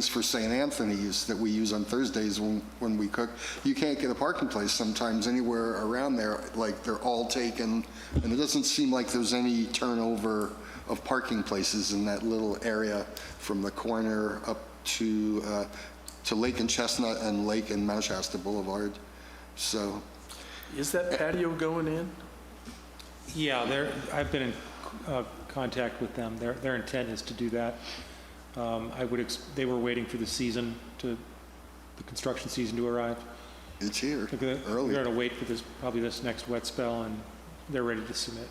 for St. Anthony's that we use on Thursdays when we cook. You can't get a parking place sometimes anywhere around there. Like, they're all taken, and it doesn't seem like there's any turnover of parking places in that little area from the corner up to Lake and Chestnut and Lake and Mount Shasta Boulevard. So, Is that patio going in? Yeah, I've been in contact with them. Their intent is to do that. They were waiting for the construction season to arrive. it's here They're early. going to wait for probably this next wet spell, and they're ready to submit.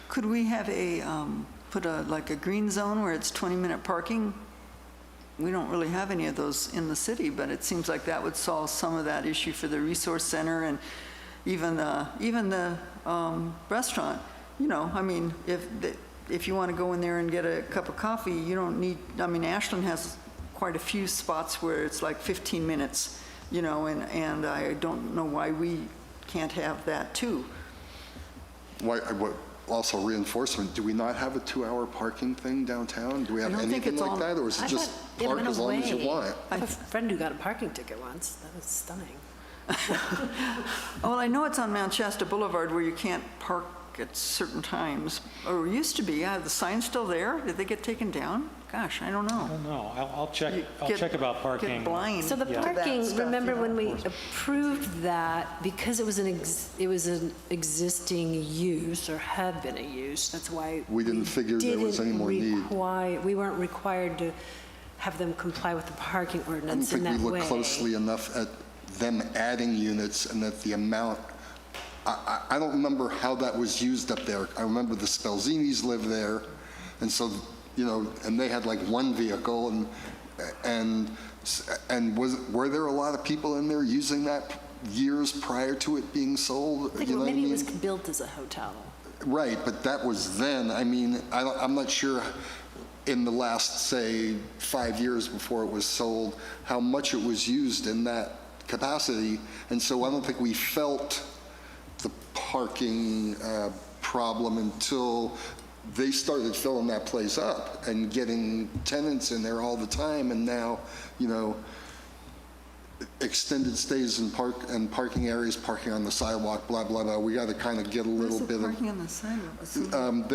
Could we have like a green zone where it's 20-minute parking? We don't really have any of those in the city, but it seems like that would solve some of that issue for the resource center and even the restaurant. I mean, if you want to go in there and get a cup of coffee, you don't need, Ashland has quite a few spots where it's like 15 minutes, and I don't know why we can't have that too. Also, reinforcement, do we not have a 2-hour parking thing downtown? Do we have I don't think anything it's like on- that, or is it I just thought it park went as long as you away. want? I have a friend who got a parking ticket once. That was stunning. Well, I know it's on Mount Shasta Boulevard where you can't park at certain times, or used to be. The sign's still there? Did they get taken down? Gosh, I don't I know. don't know. I'll check. You I'll get- check about parking. Get blind So the to that parking, stuff, remember you know? when we approved that, because it was an existing use, or had been a use, that's why We didn't figure there was any more need. We weren't required to have them comply with the parking I don't ordinance in think we that way. looked closely enough at them adding units and that the amount, I don't remember how that was used up there. I remember the Spelzinis lived there, and so, and they had like one vehicle, and were there a lot of people in there using that years prior to it being sold? I think You know what I maybe it was mean? built as a hotel. Right, but that was then. I'm not sure in the last, say, 5 years before it was sold, how much it was used in that capacity. And so I don't think we felt the parking problem until they started filling that place up and getting tenants in there all the time. And now, extended stays in parking areas, parking on the sidewalk, blah, blah, blah. We got to kind of get a little bit of... Parking on the sidewalk.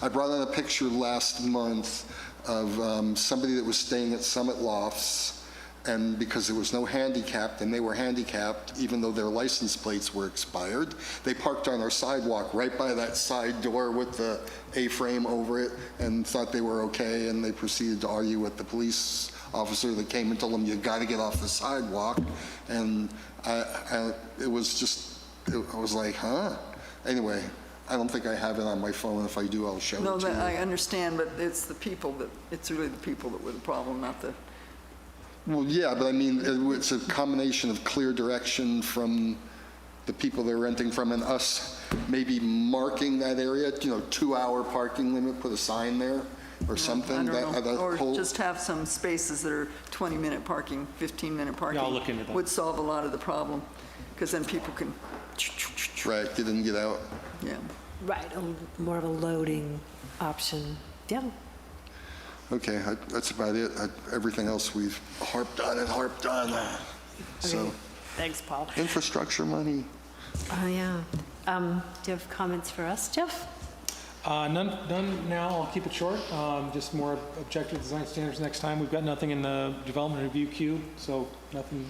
I brought in a picture last month of somebody that was staying at Summit Lofts, and because there was no handicapped, and they were handicapped, even though their license plates were expired, they parked on our sidewalk right by that side door with the A-frame over it and thought they were okay, and they proceeded to argue with the police officer that came and told them, you got to get off the sidewalk. And it was just, I was like, huh? Anyway, I don't think I have it on my phone. If I do, I'll show No, it to you. I understand, but it's really the people that were the problem, not the... Well, yeah, but it's a combination of clear direction from the people they're renting from and us maybe marking that area, 2-hour parking limit, put a sign there or something. I don't know. Or whole- just have some spaces that are 20-minute parking, 15-minute parking. I'll look into that. Would solve a lot of the problem, because then people can, Right, get in and get out. yeah. Right, more of a loading option. Yeah. Okay, that's about it. Everything else we've harped on and harped on. So, Okay. Thanks, Paul. infrastructure money. Oh, yeah. Do you have comments for us, Jeff? None now, I'll keep it short. Just more objective design standards next time. We've got nothing in the development review queue, so nothing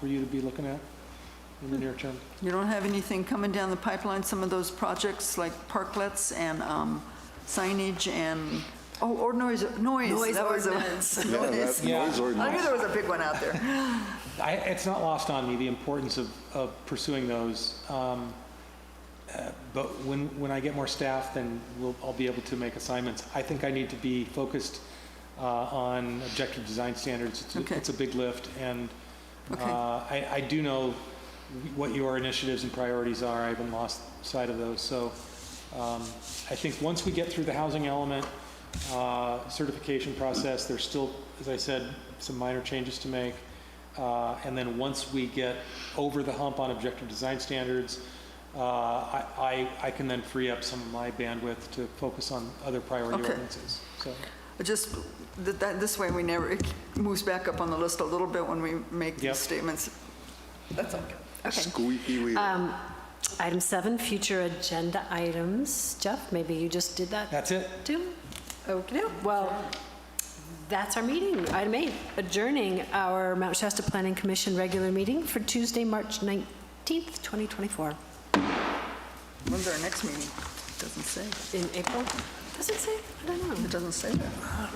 for you to be looking at in the near term. You don't have anything coming down the pipeline, some of those projects like parklets and signage and, or noise. Noise That was a- ordinance. Yeah, that Yeah. noise I knew ordinance. there was a big one out there. It's not lost on me, the importance of pursuing those. But when I get more staff, then I'll be able to make assignments. I think I need to be focused on objective design standards. Okay. It's a big lift, and Okay. I do know what your initiatives and priorities are. I haven't lost sight of those. So I think once we get through the housing element, certification process, there's still, as I said, some minor changes to make. And then once we get over the hump on objective design standards, I can then free up some of my bandwidth to focus on other priority Okay. ordinances. So, Just, this way we never, it moves back up on the list a little bit when we make Yep. these statements. That's okay. Okay. Squeaky wheel. Item 7, future agenda items. Jeff, maybe you just did that that's it. too? Okay, well, that's our meeting. Item 8, adjourning our Mount Shasta Planning Commission regular meeting for Tuesday, March 19th, 2024. When's our next meeting? Doesn't say. In April? Does it say? I don't know. It doesn't say that.